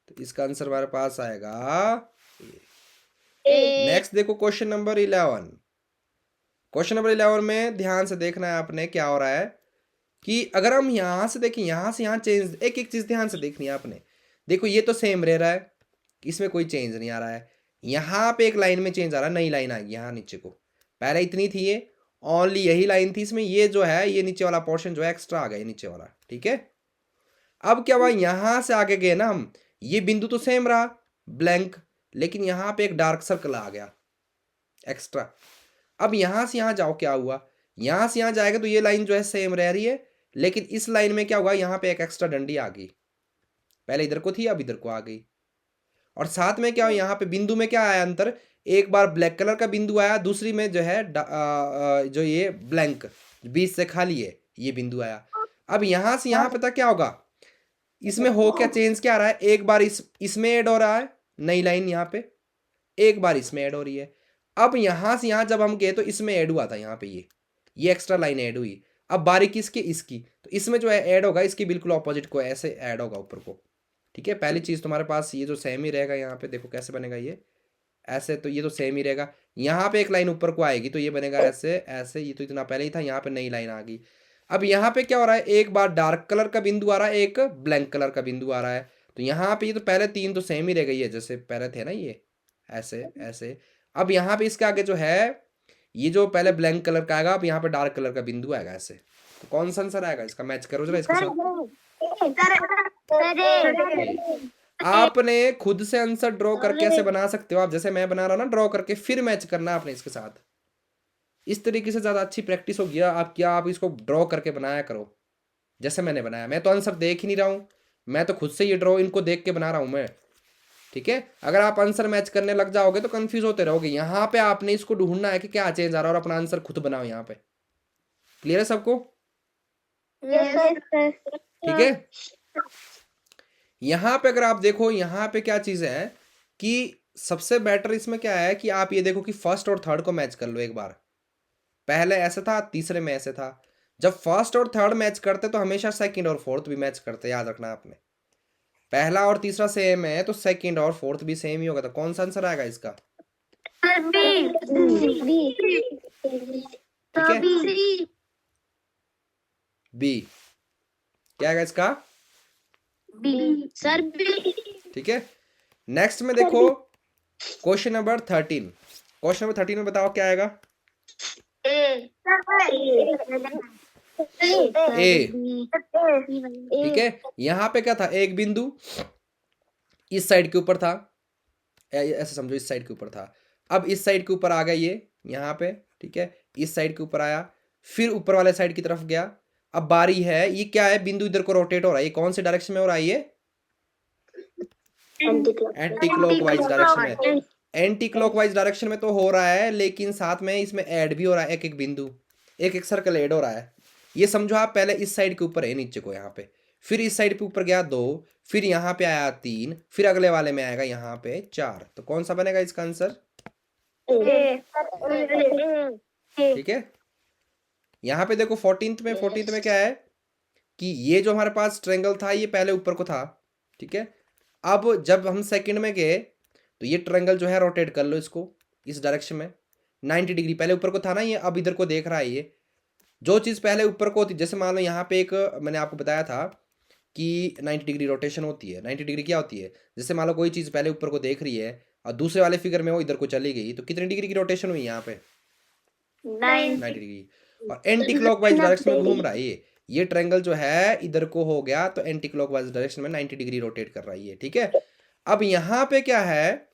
तो इसका आंसर हमारे पास आएगा नेक्स्ट। देखो क्वेश्चन नंबर 11। क्वेश्चन नंबर 11 में ध्यान से देखना है आपने, क्या हो रहा है कि अगर हम यहां से देखें, यहां से यहां चेंज, एक एक चीज ध्यान से देखनी है आपने। देखो ये तो सेम रह रहा है, इसमें कोई चेंज नहीं आ रहा है। यहाँ पे एक लाइन में चेंज आ रहा है, नई लाइन आएगी यहाँ नीचे को, पहले इतनी थी ये, ओनली यही लाइन थी, इसमें ये जो है ये नीचे वाला पोर्शन जो है एक्स्ट्रा आ गया नीचे वाला। ठीक है, अब क्या हुआ, यहां से आगे गए ना हम, ये बिंदु तो सेम रहा ब्लैंक, लेकिन यहां पे एक डार्क सर्कल आ गया एक्स्ट्रा। अब यहां से यहां जाओ, क्या हुआ, यहां से यहां जाएगा तो ये लाइन जो है सेम रह रही है, लेकिन इस लाइन में क्या हुआ, यहां पे एक एक्स्ट्रा डंडी आ गई, पहले इधर को थी अब इधर को आ गई। और साथ में क्या हुआ, यहाँ पे बिंदु में क्या आया अंतर, एक बार ब्लैक कलर का बिंदु आया, दूसरी में जो है जो ये ब्लैंक बीच से खाली है ये बिंदु आया। अब यहां से यहां पता क्या होगा, इसमें हो क्या चेंज क्या आ रहा है, एक बार इसमें ऐड हो रहा है नई लाइन यहाँ पे, एक बार इसमें ऐड हो रही है। अब यहां से यहां जब हम गए तो इसमें ऐड हुआ था, यहाँ पे ये एक्स्ट्रा लाइन ऐड हुई। अब बारी किसकी, इसकी, तो इसमें जो है ऐड होगा इसकी बिल्कुल ऑपोजिट को, ऐसे ऐड होगा ऊपर को। ठीक है, पहली चीज तुम्हारे पास ये जो सेम ही रहेगा, यहाँ पे देखो कैसे बनेगा ये ऐसे, तो ये तो सेम ही रहेगा। यहाँ पे एक लाइन ऊपर को आएगी तो ये बनेगा ऐसे ऐसे, ये तो इतना पहले ही था, यहाँ पे नई लाइन आ गई। अब यहाँ पे क्या हो रहा है, एक बार डार्क कलर का बिंदु आ रहा है, एक ब्लैंक कलर का बिंदु आ रहा है, तो यहाँ पे ये तो पहले तीन तो सेम ही रह गई है जैसे पहले थे ना ये, ऐसे ऐसे। अब यहाँ पे इसके आगे जो है, ये जो पहले ब्लैंक कलर का आएगा, अब यहाँ पे डार्क कलर का बिंदु आएगा ऐसे, तो कौन सा आंसर आएगा इसका, मैच करो जरा इसके साथ। आपने खुद से आंसर ड्रॉ करके ऐसे बना सकते हो आप, जैसे मैं बना रहा हूँ ना, ड्रॉ करके फिर मैच करना आपने इसके साथ। इस तरीके से ज्यादा अच्छी प्रैक्टिस होगी आप, क्या आप इसको ड्रॉ करके बनाया करो जैसे मैंने बनाया। मैं तो आंसर देख ही नहीं रहा हूँ, मैं तो खुद से ये ड्रॉ इनको देख के बना रहा हूँ मैं। ठीक है, अगर आप आंसर मैच करने लग जाओगे तो कंफ्यूज होते रहोगे। यहाँ पे आपने इसको ढूंढना है कि क्या चेंज आ रहा है, और अपना आंसर खुद बनाओ यहाँ पे। क्लियर है सबको, ठीक है। यहाँ पे अगर आप देखो, यहाँ पे क्या चीज है कि सबसे बेटर इसमें क्या है कि आप ये देखो कि फर्स्ट और थर्ड को मैच कर लो एक बार। पहले ऐसे था, तीसरे में ऐसे था। जब फर्स्ट और थर्ड मैच करते तो हमेशा सेकंड और फोर्थ भी मैच करते, याद रखना आपने। पहला और तीसरा सेम है तो सेकंड और फोर्थ भी सेम ही होगा, तो कौन सा आंसर आएगा इसका, ठीक है, बी। क्या आएगा इसका, सर, ठीक है। नेक्स्ट में देखो क्वेश्चन नंबर 13। क्वेश्चन नंबर 13 में बताओ क्या आएगा, ए, ठीक है। यहाँ पे क्या था, एक बिंदु इस साइड के ऊपर था, ऐसे समझो इस साइड के ऊपर था। अब इस साइड के ऊपर आ गया ये यहाँ पे, ठीक है, इस साइड के ऊपर आया, फिर ऊपर वाले साइड की तरफ गया। अब बारी है, ये क्या है, बिंदु इधर को रोटेट हो रहा है, ये कौन से डायरेक्शन में हो रहा है, ये एंटी क्लॉकवाइज डायरेक्शन में। एंटी क्लॉकवाइज डायरेक्शन में तो हो रहा है, लेकिन साथ में इसमें ऐड भी हो रहा है, एक एक बिंदु, एक एक सर्कल ऐड हो रहा है। ये समझो आप पहले इस साइड के ऊपर है नीचे को यहाँ पे, फिर इस साइड पे ऊपर गया 2, फिर यहाँ पे आया 3, फिर अगले वाले में आएगा यहाँ पे 4। तो कौन सा बनेगा इसका आंसर? ठीक है। यहाँ पे देखो 14th में क्या है कि ये जो हमारे पास ट्रायंगल था ये पहले ऊपर को था, ठीक है। अब जब हम सेकंड में गए तो ये ट्रायंगल जो है रोटेट कर लो इसको इस डायरेक्शन में 90 डिग्री, पहले ऊपर को था ना ये, अब इधर को देख रहा है ये। जो चीज़ पहले ऊपर को होती, जैसे मान लो यहाँ पे एक मैंने आपको बताया था कि 90 डिग्री रोटेशन होती है। 90 डिग्री क्या होती है? जैसे मान लो कोई चीज़ पहले ऊपर को देख रही है और दूसरे वाले फिगर में वो इधर को चली गई, तो कितनी डिग्री की रोटेशन हुई यहाँ पे? 90 डिग्री। और एंटी क्लॉकवाइज डायरेक्शन में घूम रहा है ये ट्रायंगल जो है इधर को हो गया, तो एंटी क्लॉकवाइज डायरेक्शन में 90 डिग्री रोटेट कर रहा है ये, ठीक है। अब यहाँ पे क्या है,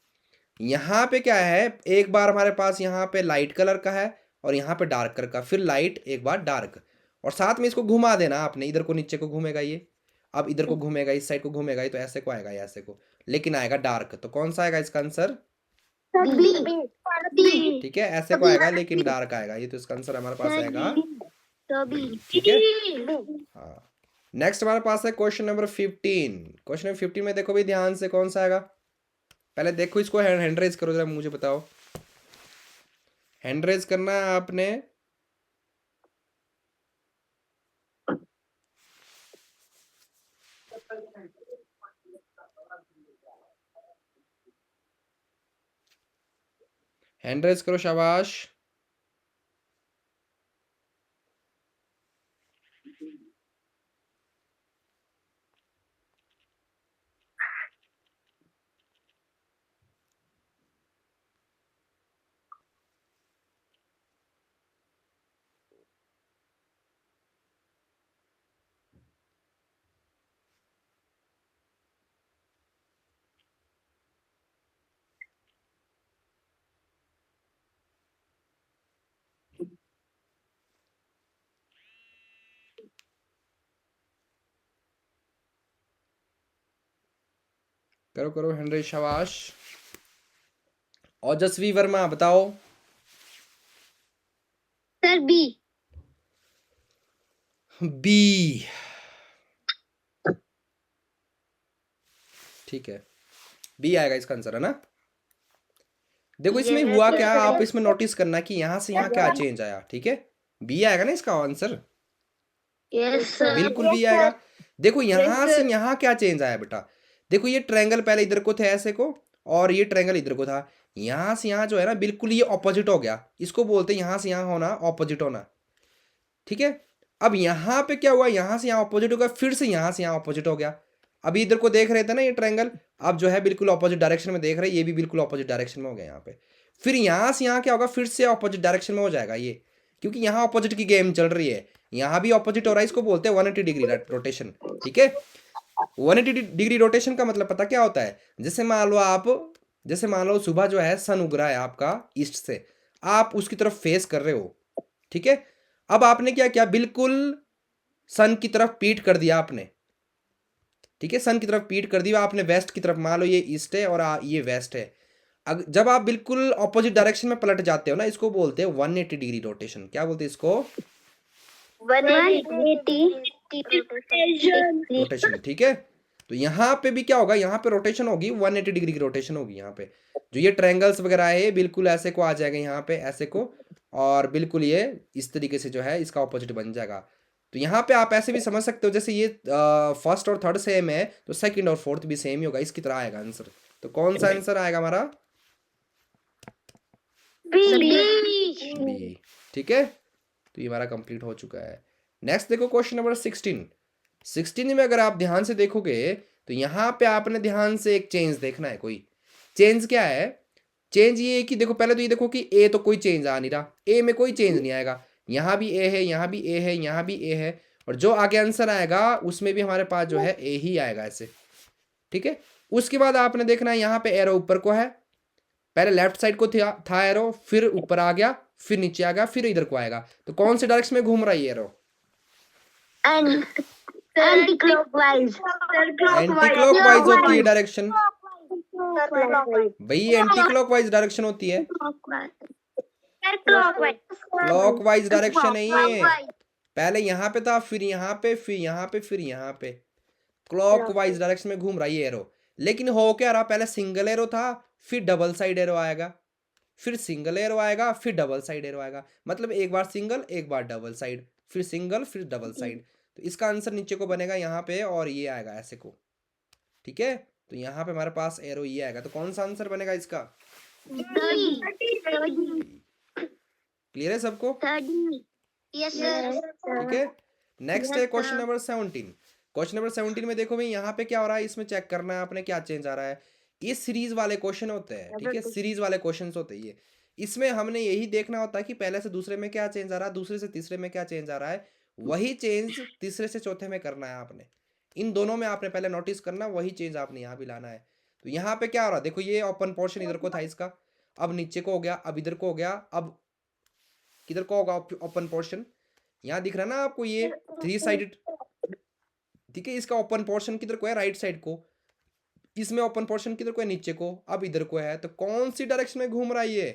यहाँ पे क्या है, एक बार हमारे पास यहाँ पे लाइट कलर का है और यहाँ पे डार्क कलर का, फिर लाइट एक बार डार्क, और साथ में इसको घुमा देना आपने, इधर को नीचे को घूमेगा ये, अब इधर को घूमेगा, इस साइड को घूमेगा, तो ऐसे को आएगा ऐसे को, लेकिन आएगा डार्क। तो कौन सा आएगा इसका आंसर? ठीक है, ऐसे को आएगा लेकिन डार्क आएगा ये, तो इसका आंसर हमारे पास आएगा, ठीक है। हाँ, नेक्स्ट हमारे पास है क्वेश्चन नंबर 15। क्वेश्चन नंबर 15 में देखो भी ध्यान से, कौन सा आएगा? पहले देखो इसको, हैंड रेज करो जरा, मुझे बताओ, हैंड रेज करना है आपने। हैंड रेज करो, शाबाश। करो करो हैंड रेज, शाबाश। ओजस्वी वर्मा बताओ। Sir B. बी, ठीक है, बी आएगा इसका आंसर, है ना। देखो इसमें हुआ क्या, आप इसमें नोटिस करना कि यहाँ से यहाँ क्या चेंज आया, ठीक है। बी आएगा ना इसका आंसर, यस सर। बिल्कुल बी आएगा। देखो यहाँ से यहाँ क्या चेंज आया बेटा, देखो ये ट्रायंगल पहले इधर को थे ऐसे को, और ये ट्रायंगल इधर को था, यहाँ से यहाँ जो है ना बिल्कुल ये ऑपोजिट हो गया, इसको बोलते हैं यहाँ से यहाँ होना, ऑपोजिट होना, ठीक है। अब यहाँ पे क्या हुआ, यहाँ से यहाँ ऑपोजिट हो गया, फिर से यहाँ से यहाँ ऑपोजिट हो गया। अभी इधर को देख रहे थे ना ये ट्रायंगल, अब जो है बिल्कुल ऑपोजिट डायरेक्शन में देख रहे हैं, ये भी बिल्कुल ऑपोजिट डायरेक्शन में हो गया यहाँ पे। फिर यहाँ से यहाँ क्या होगा, फिर से ऑपोजिट डायरेक्शन में हो जाएगा ये, क्योंकि यहाँ ऑपोजिट की गेम चल रही है, यहाँ भी ऑपोजिट हो रहा है, इसको बोलते हैं 180 डिग्री रोटेशन, ठीक है। 180 डिग्री रोटेशन का मतलब पता क्या होता है? जैसे मान लो सुबह जो है सन उग रहा है आपका ईस्ट से, आप उसकी तरफ फेस कर रहे हो, ठीक है। अब आपने क्या किया, बिल्कुल सन की तरफ पीठ कर दिया आपने, ठीक है, सन की तरफ पीठ कर दिया आपने, वेस्ट की तरफ, मान लो ये ईस्ट है और ये वेस्ट है। जब आप बिल्कुल ऑपोजिट डायरेक्शन में पलट जाते हो ना, इसको बोलते हैं 180 डिग्री रोटेशन। क्या बोलते हैं इसको? 180 रोटेशन, ठीक है। तो यहाँ पे भी क्या होगा, यहाँ पे रोटेशन होगी 180 डिग्री की रोटेशन होगी। यहाँ पे जो ये ट्रायंगल्स वगैरह है बिल्कुल ऐसे को आ जाएगा यहाँ पे, ऐसे को, और बिल्कुल ये इस तरीके से जो है इसका ऑपोजिट बन जाएगा। तो यहाँ पे आप ऐसे भी समझ सकते हो, जैसे ये फर्स्ट और थर्ड सेम है तो सेकंड और फोर्थ भी सेम ही होगा, इसकी तरह आएगा आंसर। तो कौन सा आंसर आएगा हमारा? बी, ठीक है। तो ये हमारा कंप्लीट हो चुका है। नेक्स्ट देखो क्वेश्चन नंबर 16 में अगर आप ध्यान से देखोगे तो यहाँ पे आपने ध्यान से एक चेंज देखना है। कोई चेंज क्या है? चेंज ये है कि देखो पहले तो ये देखो कि ए तो कोई चेंज आ नहीं रहा, ए में कोई चेंज नहीं आएगा, यहाँ भी ए है, यहाँ भी ए है, यहाँ भी ए है, और जो आगे आंसर आएगा उसमें भी हमारे पास जो है ए ही आएगा ऐसे, ठीक है। उसके बाद आपने देखना है यहाँ पे एरो ऊपर को है, पहले लेफ्ट साइड को था एरो, फिर ऊपर आ गया, फिर नीचे आ गया, फिर इधर को आएगा। तो कौन से डायरेक्शन में घूम रहा है ये arrow? Anti clockwise. Anti clockwise होती है डायरेक्शन, भाई एंटी क्लॉकवाइज डायरेक्शन होती है, क्लॉकवाइज डायरेक्शन है ये। पहले यहाँ पे था, फिर यहाँ पे, फिर यहाँ पे, फिर यहाँ पे, क्लॉकवाइज डायरेक्शन में घूम रहा है ये एरो। लेकिन हो क्या रहा, पहले सिंगल एरो था, फिर डबल साइड एरो आएगा, फिर सिंगल एरो आएगा, फिर डबल साइड एरो आएगा। मतलब एक बार सिंगल, एक बार डबल साइड, फिर सिंगल, फिर डबल साइड। तो इसका आंसर नीचे को बनेगा यहाँ पे, और ये आएगा ऐसे को। ठीक है, तो यहाँ पे हमारे पास एरो ये आएगा। तो कौन सा आंसर बनेगा इसका? क्लियर है सबको? ठीक है, नेक्स्ट है क्वेश्चन नंबर 17। क्वेश्चन नंबर 17 में देखो भाई, यहाँ पे क्या हो रहा है, इसमें चेक करना है आपने क्या चेंज आ रहा है। ये सीरीज वाले क्वेश्चन होते हैं, ठीक है, सीरीज वाले क्वेश्चन होते हैं ये। इसमें हमने यही देखना होता है कि पहले से दूसरे में क्या चेंज आ रहा है, दूसरे से तीसरे में क्या चेंज आ रहा है। वही चेंज तीसरे से चौथे में करना है आपने। इन दोनों में आपने पहले नोटिस करना, वही चेंज आपने यहाँ भी लाना है। तो यहाँ पे क्या हो रहा है, देखो ये ओपन पोर्शन इधर को था इसका, अब नीचे को हो गया, अब इधर को हो गया, अब किधर को होगा ओपन पोर्शन, यहाँ दिख रहा है ना आपको ये 3 साइडेड। ठीक है, इसका ओपन पोर्शन किधर को है, राइट साइड को। इसमें ओपन पोर्शन किधर को है, नीचे को। अब इधर को है, तो कौन सी डायरेक्शन में घूम रहा है ये?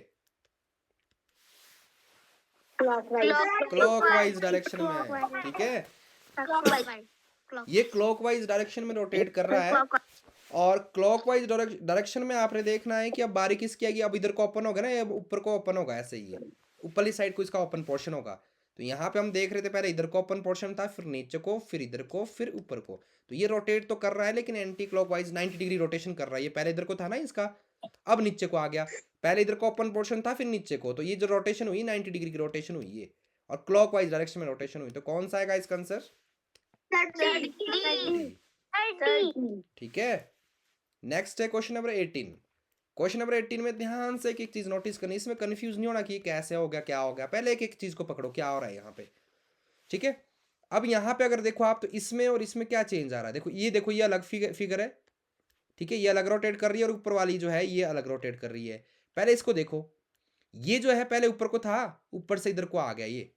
क्लॉकवाइज डायरेक्शन में। ठीक है, ये क्लॉकवाइज डायरेक्शन में रोटेट कर रहा है। और क्लॉकवाइज डायरेक्शन में आपने देखना है कि अब बारी किसकी आएगी। अब इधर को ओपन होगा ना, अब ऊपर को ओपन होगा, ऐसे ही है, ऊपरली साइड को इसका ओपन पोर्शन होगा। तो यहाँ पे हम देख रहे थे पहले इधर को ओपन पोर्शन था, फिर नीचे को, फिर इधर को, फिर ऊपर को। तो ये रोटेट तो कर रहा है, लेकिन एंटी क्लॉकवाइज 90 डिग्री रोटेशन कर रहा है ये। पहले इधर को था ना इसका, अब नीचे को आ गया। पहले इधर को ओपन पोर्शन था, फिर नीचे को। तो ये जो रोटेशन हुई 90 डिग्री की रोटेशन हुई है, और क्लॉकवाइज डायरेक्शन में रोटेशन हुई। तो कौन सा आएगा इसका आंसर? ठीक है, नेक्स्ट है क्वेश्चन नंबर 18। क्वेश्चन नंबर 18 में ध्यान से एक एक चीज नोटिस करनी, इसमें कंफ्यूज नहीं होना कि ये कैसे हो गया, क्या हो गया। पहले एक एक चीज को पकड़ो, क्या हो रहा है यहाँ पे। ठीक है, अब यहाँ पे अगर देखो आप, तो इसमें और इसमें क्या चेंज आ रहा है। देखो ये, देखो ये अलग फिगर है, ठीक है, ये अलग रोटेट कर रही है, और ऊपर वाली जो है ये अलग रोटेट कर रही है। पहले इसको देखो, ये जो है पहले ऊपर को था, ऊपर से इधर को आ गया ये।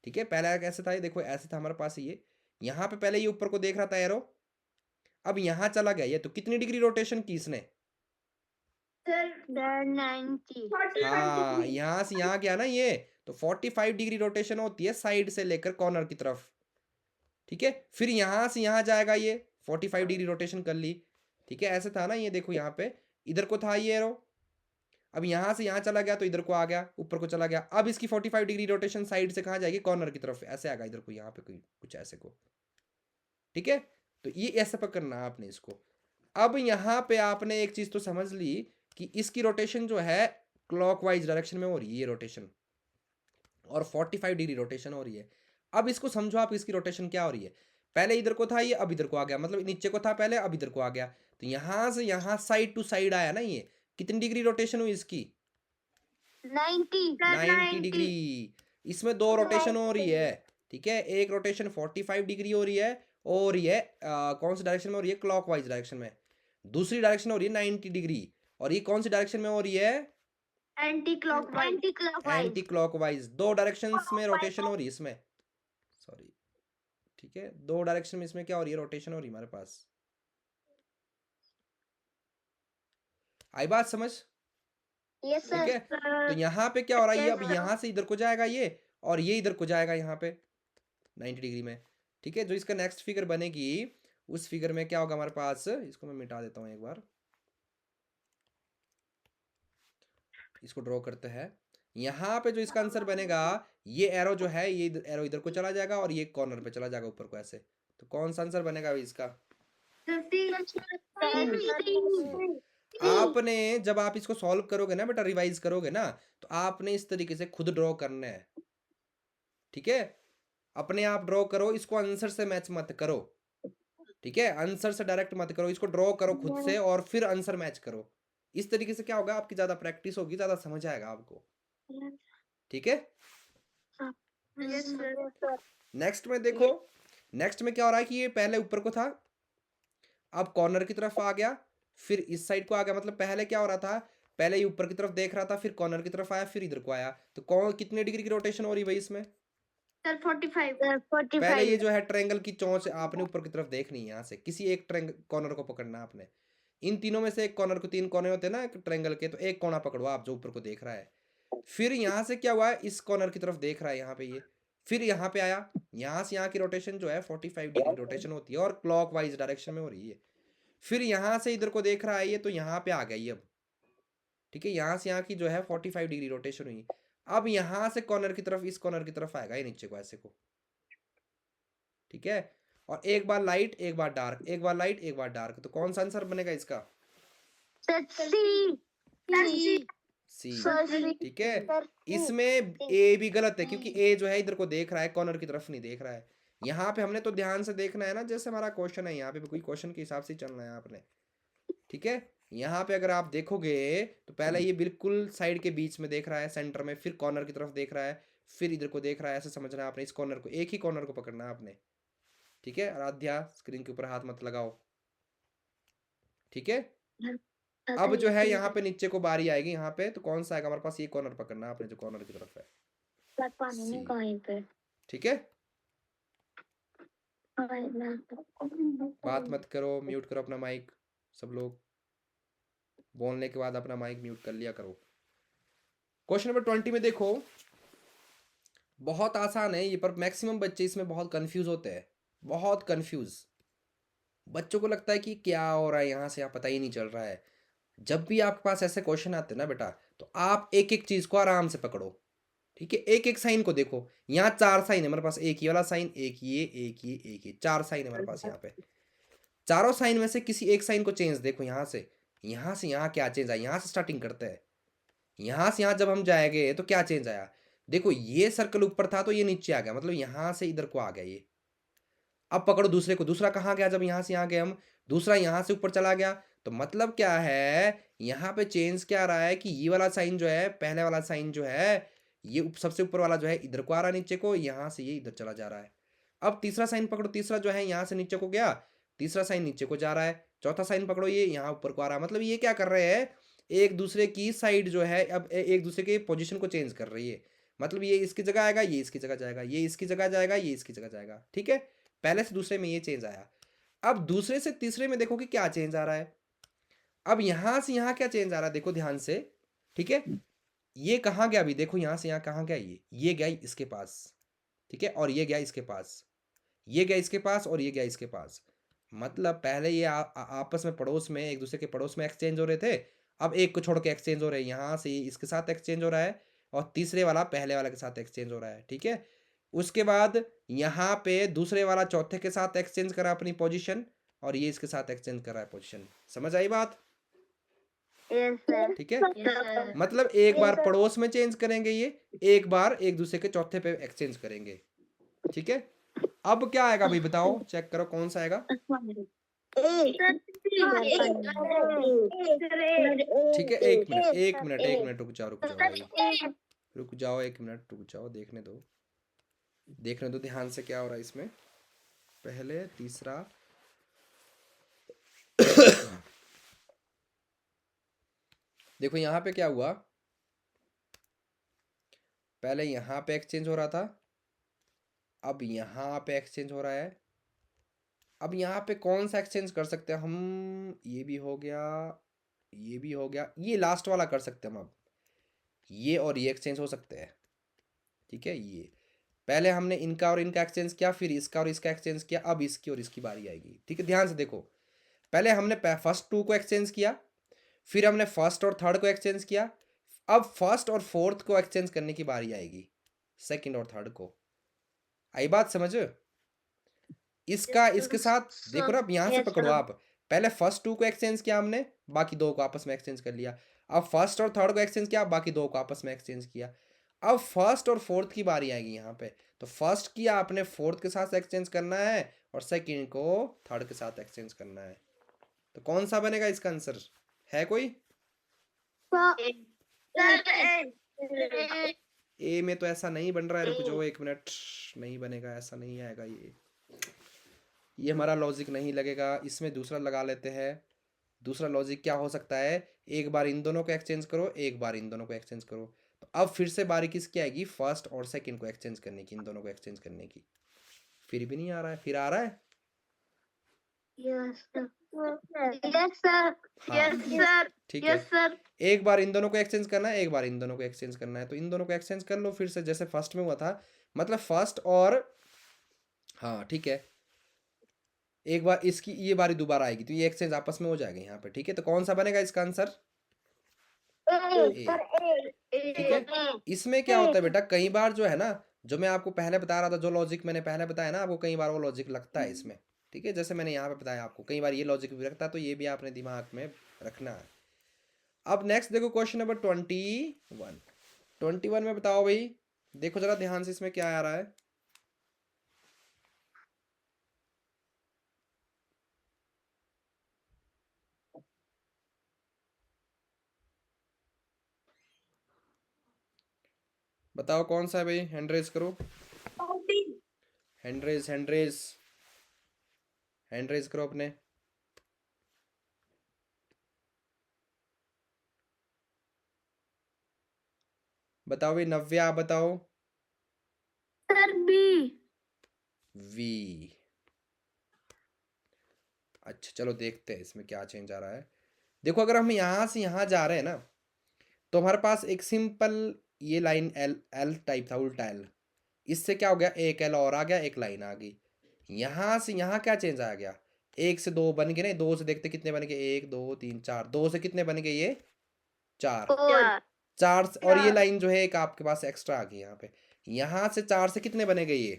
ठीक है, पहले कैसे था ये, देखो ऐसे था हमारे पास ये, यहाँ पे पहले ये ऊपर को देख रहा था एरो, अब यहाँ चला गया ये। तो कितनी डिग्री रोटेशन की इसने? हाँ, यहाँ से यहाँ गया ना ये, तो 45 डिग्री रोटेशन होती है साइड से लेकर कॉर्नर की तरफ। ठीक है, फिर यहाँ से यहाँ जाएगा ये, 45 डिग्री रोटेशन कर ली। ठीक है, ऐसे था ना ये, देखो यहाँ पे इधर को था ये एरो, अब यहाँ से यहाँ चला गया, तो इधर को आ गया, ऊपर को चला गया। अब इसकी 45 डिग्री रोटेशन साइड से कहाँ जाएगी, कॉर्नर की तरफ, ऐसे आएगा इधर को, यहाँ पे कुछ ऐसे को। ठीक है, तो ये ऐसे पकड़ना है आपने इसको। अब यहाँ पे आपने एक चीज तो समझ ली कि इसकी रोटेशन जो है क्लॉकवाइज डायरेक्शन में हो रही है ये रोटेशन, और 45 डिग्री रोटेशन हो रही है। अब इसको समझो आप, इसकी रोटेशन क्या हो रही है। पहले इधर को था ये, अब इधर को आ गया, मतलब नीचे को था पहले, अब इधर को आ गया। तो यहाँ से यहाँ साइड टू साइड आया ना ये, कितनी डिग्री रोटेशन हुई इसकी? 90 डिग्री। इसमें दो रोटेशन हो रही है। ठीक है, एक रोटेशन 45 डिग्री हो रही है, और ये कौन सी डायरेक्शन में हो रही है, क्लॉकवाइज डायरेक्शन में। दूसरी डायरेक्शन हो रही है 90 डिग्री, और ये कौन सी डायरेक्शन में हो रही है, एंटी क्लॉकवाइज। दो डायरेक्शंस में रोटेशन हो रही है इसमें, सॉरी। ठीक है, दो डायरेक्शन में इसमें क्या हो रही है, रोटेशन हो रही है हमारे पास। आई बात समझ? ठीक है, तो यहाँ पे क्या हो रहा है, ये अब यहाँ से इधर को जाएगा ये, और ये इधर को जाएगा यहाँ पे 90 डिग्री में। ठीक है, जो इसका नेक्स्ट फिगर बनेगी, उस फिगर में क्या होगा हमारे पास, इसको मैं मिटा देता हूँ एक बार, इसको ड्रॉ करते हैं। यहाँ पे जो इसका आंसर बनेगा, ये एरो जो है, ये एरो इधर को चला जाएगा, और ये कॉर्नर पे चला जाएगा ऊपर को ऐसे। तो कौन सा आंसर बनेगा अभी इसका? आपने जब आप इसको सॉल्व करोगे ना बेटा, रिवाइज करोगे ना, तो आपने इस तरीके से खुद ड्रॉ करना है। ठीक है, अपने आप ड्रॉ करो इसको, आंसर से मैच मत करो। ठीक है, आंसर से डायरेक्ट मत करो, इसको ड्रॉ करो खुद से, और फिर आंसर मैच करो। इस तरीके से क्या होगा, आपकी ज्यादा प्रैक्टिस होगी, ज्यादा समझ आएगा आपको। ठीक है, नेक्स्ट में देखो, नेक्स्ट में क्या हो रहा है कि ये पहले ऊपर को था, अब कॉर्नर की तरफ आ गया, फिर इस साइड को आ गया। मतलब पहले क्या हो रहा था, पहले ये ऊपर की तरफ देख रहा था, फिर कॉर्नर की तरफ आया, फिर इधर को आया। तो कौन कितने डिग्री की रोटेशन हो रही है भाई इसमें? 45 पहले ये जो है ट्रायंगल की चोंच आपने ऊपर की तरफ देखनी है, यहाँ से किसी एक ट्रायंगल कॉर्नर को पकड़ना आपने। इन तीनों में से एक कॉर्नर को, 3 कोने होते हैं ना एक ट्रायंगल के, तो एक कोना पकड़ो आप जो ऊपर को देख रहा है। फिर यहाँ से क्या हुआ है, इस कॉर्नर की तरफ देख रहा है यहाँ पे ये, फिर यहाँ पे आया, यहाँ से यहाँ की रोटेशन जो है 45 डिग्री रोटेशन होती है और क्लॉकवाइज डायरेक्शन में हो रही है। फिर यहाँ से इधर को देख रहा है ये, तो यहाँ पे आ गई अब, ठीक है, यहाँ से यहाँ की जो है 45 डिग्री रोटेशन हुई। अब यहाँ से कॉर्नर की तरफ, इस कॉर्नर की तरफ आएगा ये नीचे को ऐसे को, ठीक है। और एक बार लाइट एक बार डार्क, एक बार लाइट एक बार डार्क, तो कौन सा आंसर बनेगा इसका? सी, ठीक है। इसमें ए भी गलत है क्योंकि ए जो है इधर को देख रहा है, कॉर्नर की तरफ नहीं देख रहा है। यहाँ पे हमने तो ध्यान से देखना है ना, जैसे हमारा क्वेश्चन है यहाँ पे भी कोई क्वेश्चन के हिसाब से चलना है आपने, ठीक है। यहाँ पे अगर आप देखोगे तो पहले ये बिल्कुल साइड के बीच में देख रहा है सेंटर में, फिर कॉर्नर की तरफ देख रहा है, फिर इधर को देख रहा है, ऐसे समझना है आपने। इस कॉर्नर को, एक ही कॉर्नर को पकड़ना है आपने, ठीक है। आराध्या स्क्रीन के ऊपर हाथ मत लगाओ, ठीक है। अब जो है यहाँ पे नीचे को बारी आएगी यहाँ पे, तो कौन सा आएगा हमारे पास? ये कॉर्नर पकड़ना है आपने जो कॉर्नर की तरफ है, ठीक है। बात मत करो, म्यूट करो अपना माइक, सब लोग बोलने के बाद अपना माइक म्यूट कर लिया करो। क्वेश्चन नंबर 20 में देखो, बहुत आसान है ये, पर मैक्सिमम बच्चे इसमें बहुत कंफ्यूज होते हैं, बहुत कंफ्यूज। बच्चों को लगता है कि क्या हो रहा है यहाँ से, यहाँ पता ही नहीं चल रहा है। जब भी आपके पास ऐसे क्वेश्चन आते हैं ना बेटा, तो आप एक एक चीज को आराम से पकड़ो, ठीक है। एक एक साइन को देखो, यहाँ 4 साइन है हमारे पास, एक ये वाला साइन, एक ये, एक ये, एक ये, 4 साइन है हमारे पास यहाँ पे। चारों साइन में से किसी एक साइन को चेंज देखो, यहाँ से यहाँ क्या चेंज आया, यहाँ से स्टार्टिंग करते हैं। यहाँ से यहाँ जब हम जाएंगे तो क्या चेंज आया, देखो ये सर्कल ऊपर था तो ये नीचे आ गया, मतलब यहाँ से इधर को आ गया ये। अब पकड़ो दूसरे को, दूसरा कहाँ गया, जब यहाँ से यहाँ गए हम, दूसरा यहाँ से ऊपर चला गया, तो मतलब क्या है, यहाँ पे चेंज क्या आ रहा है कि ये वाला साइन जो है, पहले वाला साइन जो है, ये सबसे ऊपर वाला जो है इधर को आ रहा है नीचे को, यहाँ से ये इधर चला जा रहा है। अब तीसरा साइन पकड़ो, तीसरा जो है यहाँ से नीचे को गया, तीसरा साइन नीचे को जा रहा है। चौथा साइन पकड़ो, ये यहाँ ऊपर को आ रहा है। मतलब ये क्या कर रहे हैं, एक दूसरे की साइड जो है अब एक दूसरे के पोजीशन को चेंज कर रही है। मतलब ये इसकी जगह आएगा, ये इसकी जगह जाएगा, ये इसकी जगह जाएगा, ये इसकी जगह जाएगा, ठीक है। पहले से दूसरे में ये चेंज आया। अब दूसरे से तीसरे में देखो कि क्या चेंज आ रहा है। अब यहां से यहां क्या चेंज आ रहा है, देखो ध्यान से, ठीक है। ये कहाँ गया अभी, देखो यहां से यहां कहाँ गया, ये गया इसके पास, ठीक है, और ये गया इसके पास, ये गया इसके पास, और ये गया इसके पास। मतलब पहले ये आपस में पड़ोस में, एक दूसरे के पड़ोस में एक्सचेंज हो रहे थे, अब एक को छोड़ के एक्सचेंज हो रहे हैं। यहाँ से इसके साथ एक्सचेंज हो रहा है, और तीसरे वाला पहले वाला के साथ एक्सचेंज हो रहा है, ठीक है। उसके बाद यहाँ पे दूसरे वाला चौथे के साथ एक्सचेंज करा अपनी पोजीशन, और ये इसके साथ एक्सचेंज कर रहा है पोजीशन। समझ आई बात? ठीक है। मतलब एक बार पड़ोस में चेंज करेंगे ये, एक बार एक दूसरे के चौथे पे एक्सचेंज करेंगे, ठीक है। अब क्या आएगा भाई बताओ, चेक करो कौन सा आएगा। ठीक है, एक मिनट रुक जाओ भाई, रुक जाओ, एक मिनट रुक जाओ, देखने दो ध्यान से क्या हो रहा है इसमें। पहले तीसरा देखो यहाँ पे क्या हुआ, पहले यहाँ पे एक्सचेंज हो रहा था, अब यहाँ पे एक्सचेंज हो रहा है। अब यहाँ पे कौन सा एक्सचेंज कर सकते हैं हम, ये भी हो गया, ये भी हो गया, ये लास्ट वाला कर सकते हैं हम। अब ये और ये एक्सचेंज हो सकते हैं, ठीक है। ये पहले हमने इनका और इनका एक्सचेंज किया, फिर इसका और इसका एक्सचेंज किया, अब इसकी और इसकी बारी आएगी, ठीक है। ध्यान से देखो, पहले हमने फर्स्ट 2 को एक्सचेंज किया, फिर हमने फर्स्ट और थर्ड को एक्सचेंज किया, अब फर्स्ट और फोर्थ को एक्सचेंज करने की बारी आएगी, सेकंड और थर्ड को। आई बात समझ? इसका इसके साथ देखो ना, अब यहाँ से पकड़ो आप, पहले फर्स्ट 2 को एक्सचेंज किया हमने, बाकी 2 को आपस में एक्सचेंज कर लिया। अब फर्स्ट और थर्ड को एक्सचेंज किया, बाकी 2 को आपस में एक्सचेंज किया। अब फर्स्ट और फोर्थ की बारी आएगी यहाँ पे, तो फर्स्ट किया आपने फोर्थ के साथ एक्सचेंज करना है, और सेकंड को थर्ड के साथ एक्सचेंज करना है। तो कौन सा बनेगा इसका आंसर, है कोई? ए में तो ऐसा नहीं बन रहा है, रुक जाओ एक मिनट, नहीं बनेगा, ऐसा नहीं आएगा ये हमारा लॉजिक नहीं लगेगा, इसमें दूसरा लगा लेते हैं। दूसरा लॉजिक क्या हो सकता है, एक बार इन दोनों को एक्सचेंज करो, एक बार इन दोनों को एक्सचेंज करो, तो अब फिर से बारी किसकी आएगी, फर्स्ट और सेकंड को एक्सचेंज करने की, इन दोनों को एक्सचेंज करने की। फिर भी नहीं आ रहा है, फिर आ रहा है, Yes, sir. Yes, sir. हाँ Yes, sir. ठीक है, Yes, sir. एक बार इन दोनों को एक्सचेंज करना है, एक बार इन दोनों को एक्सचेंज करना है, तो इन दोनों को एक्सचेंज कर लो फिर से जैसे फर्स्ट में हुआ था, मतलब फर्स्ट और हाँ ठीक है, एक बार इसकी ये बारी दोबारा आएगी तो ये एक्सचेंज आपस में हो जाएगा यहाँ पे, ठीक है। तो कौन सा बनेगा इसका आंसर? A. ठीक है। इसमें क्या होता है बेटा, कई बार जो है ना, जो मैं आपको पहले बता रहा था, जो लॉजिक मैंने पहले बताया ना आपको, कई बार वो लॉजिक लगता है इसमें, ठीक है। जैसे मैंने यहाँ पे बताया आपको, कई बार ये लॉजिक भी लगता है, तो ये भी आपने दिमाग में रखना है। अब नेक्स्ट देखो क्वेश्चन नंबर 21 में बताओ भाई, देखो जरा ध्यान से इसमें क्या आ रहा है। बताओ कौन सा है भाई, हैंड रेज करो, hand raise hand raise hand raise करो अपने। बताओ भाई, नव्या आप बताओ। Sir, B. वी। अच्छा चलो देखते हैं इसमें क्या चेंज आ रहा है। देखो अगर हम यहाँ से यहाँ जा रहे हैं ना, तो हमारे पास एक सिंपल ये लाइन एल एल टाइप था, उल्टा एल, इससे क्या हो गया, एक एल और आ गया, एक लाइन आ गई। यहाँ से यहाँ क्या चेंज आ गया, एक से दो बन गए ना, दो से देखते कितने बन गए, एक दो तीन चार, दो से कितने बन गए ये, चार, Four. चार से, और ये लाइन जो है एक आपके पास एक्स्ट्रा आ गई यहाँ पे, यहाँ से चार से कितने बनेंगे ये,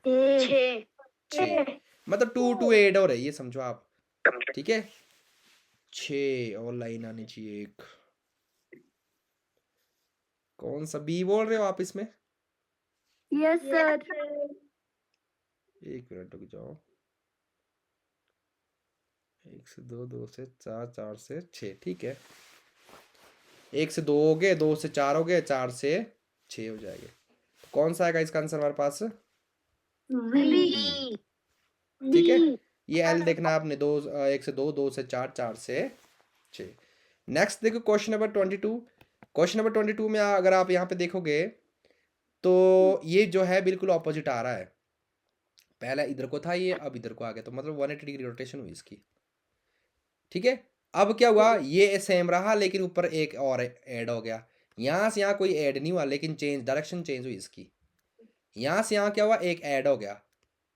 छः. छः, मतलब टू टू एड हो रही है, ये समझो आप, ठीक है। छः और लाइन आनी चाहिए एक, कौन सा बी बोल रहे हो आप इसमें? Yes, sir. एक मिनट रुक जाओ, एक से दो, दो से चार, चार से छः, ठीक है। एक से दो हो गए, दो से चार हो गए, चार से छः हो जाएंगे। तो कौन सा आएगा इसका आंसर हमारे पास? V. ठीक है, ये एल देखना आपने, दो एक से दो, दो से चार, चार से छः। नेक्स्ट देखो क्वेश्चन नंबर 22। क्वेश्चन नंबर 22 में अगर आप यहाँ पे देखोगे तो ये जो है बिल्कुल ऑपोजिट आ रहा है, पहला इधर को था ये, अब इधर को आ गया, तो मतलब 180 डिग्री रोटेशन हुई इसकी, ठीक है। अब क्या हुआ, ये सेम रहा लेकिन ऊपर एक और ऐड हो गया, यहाँ से यहाँ कोई ऐड नहीं हुआ लेकिन चेंज, डायरेक्शन चेंज हुई इसकी। यहाँ से यहाँ क्या हुआ, एक ऐड हो गया,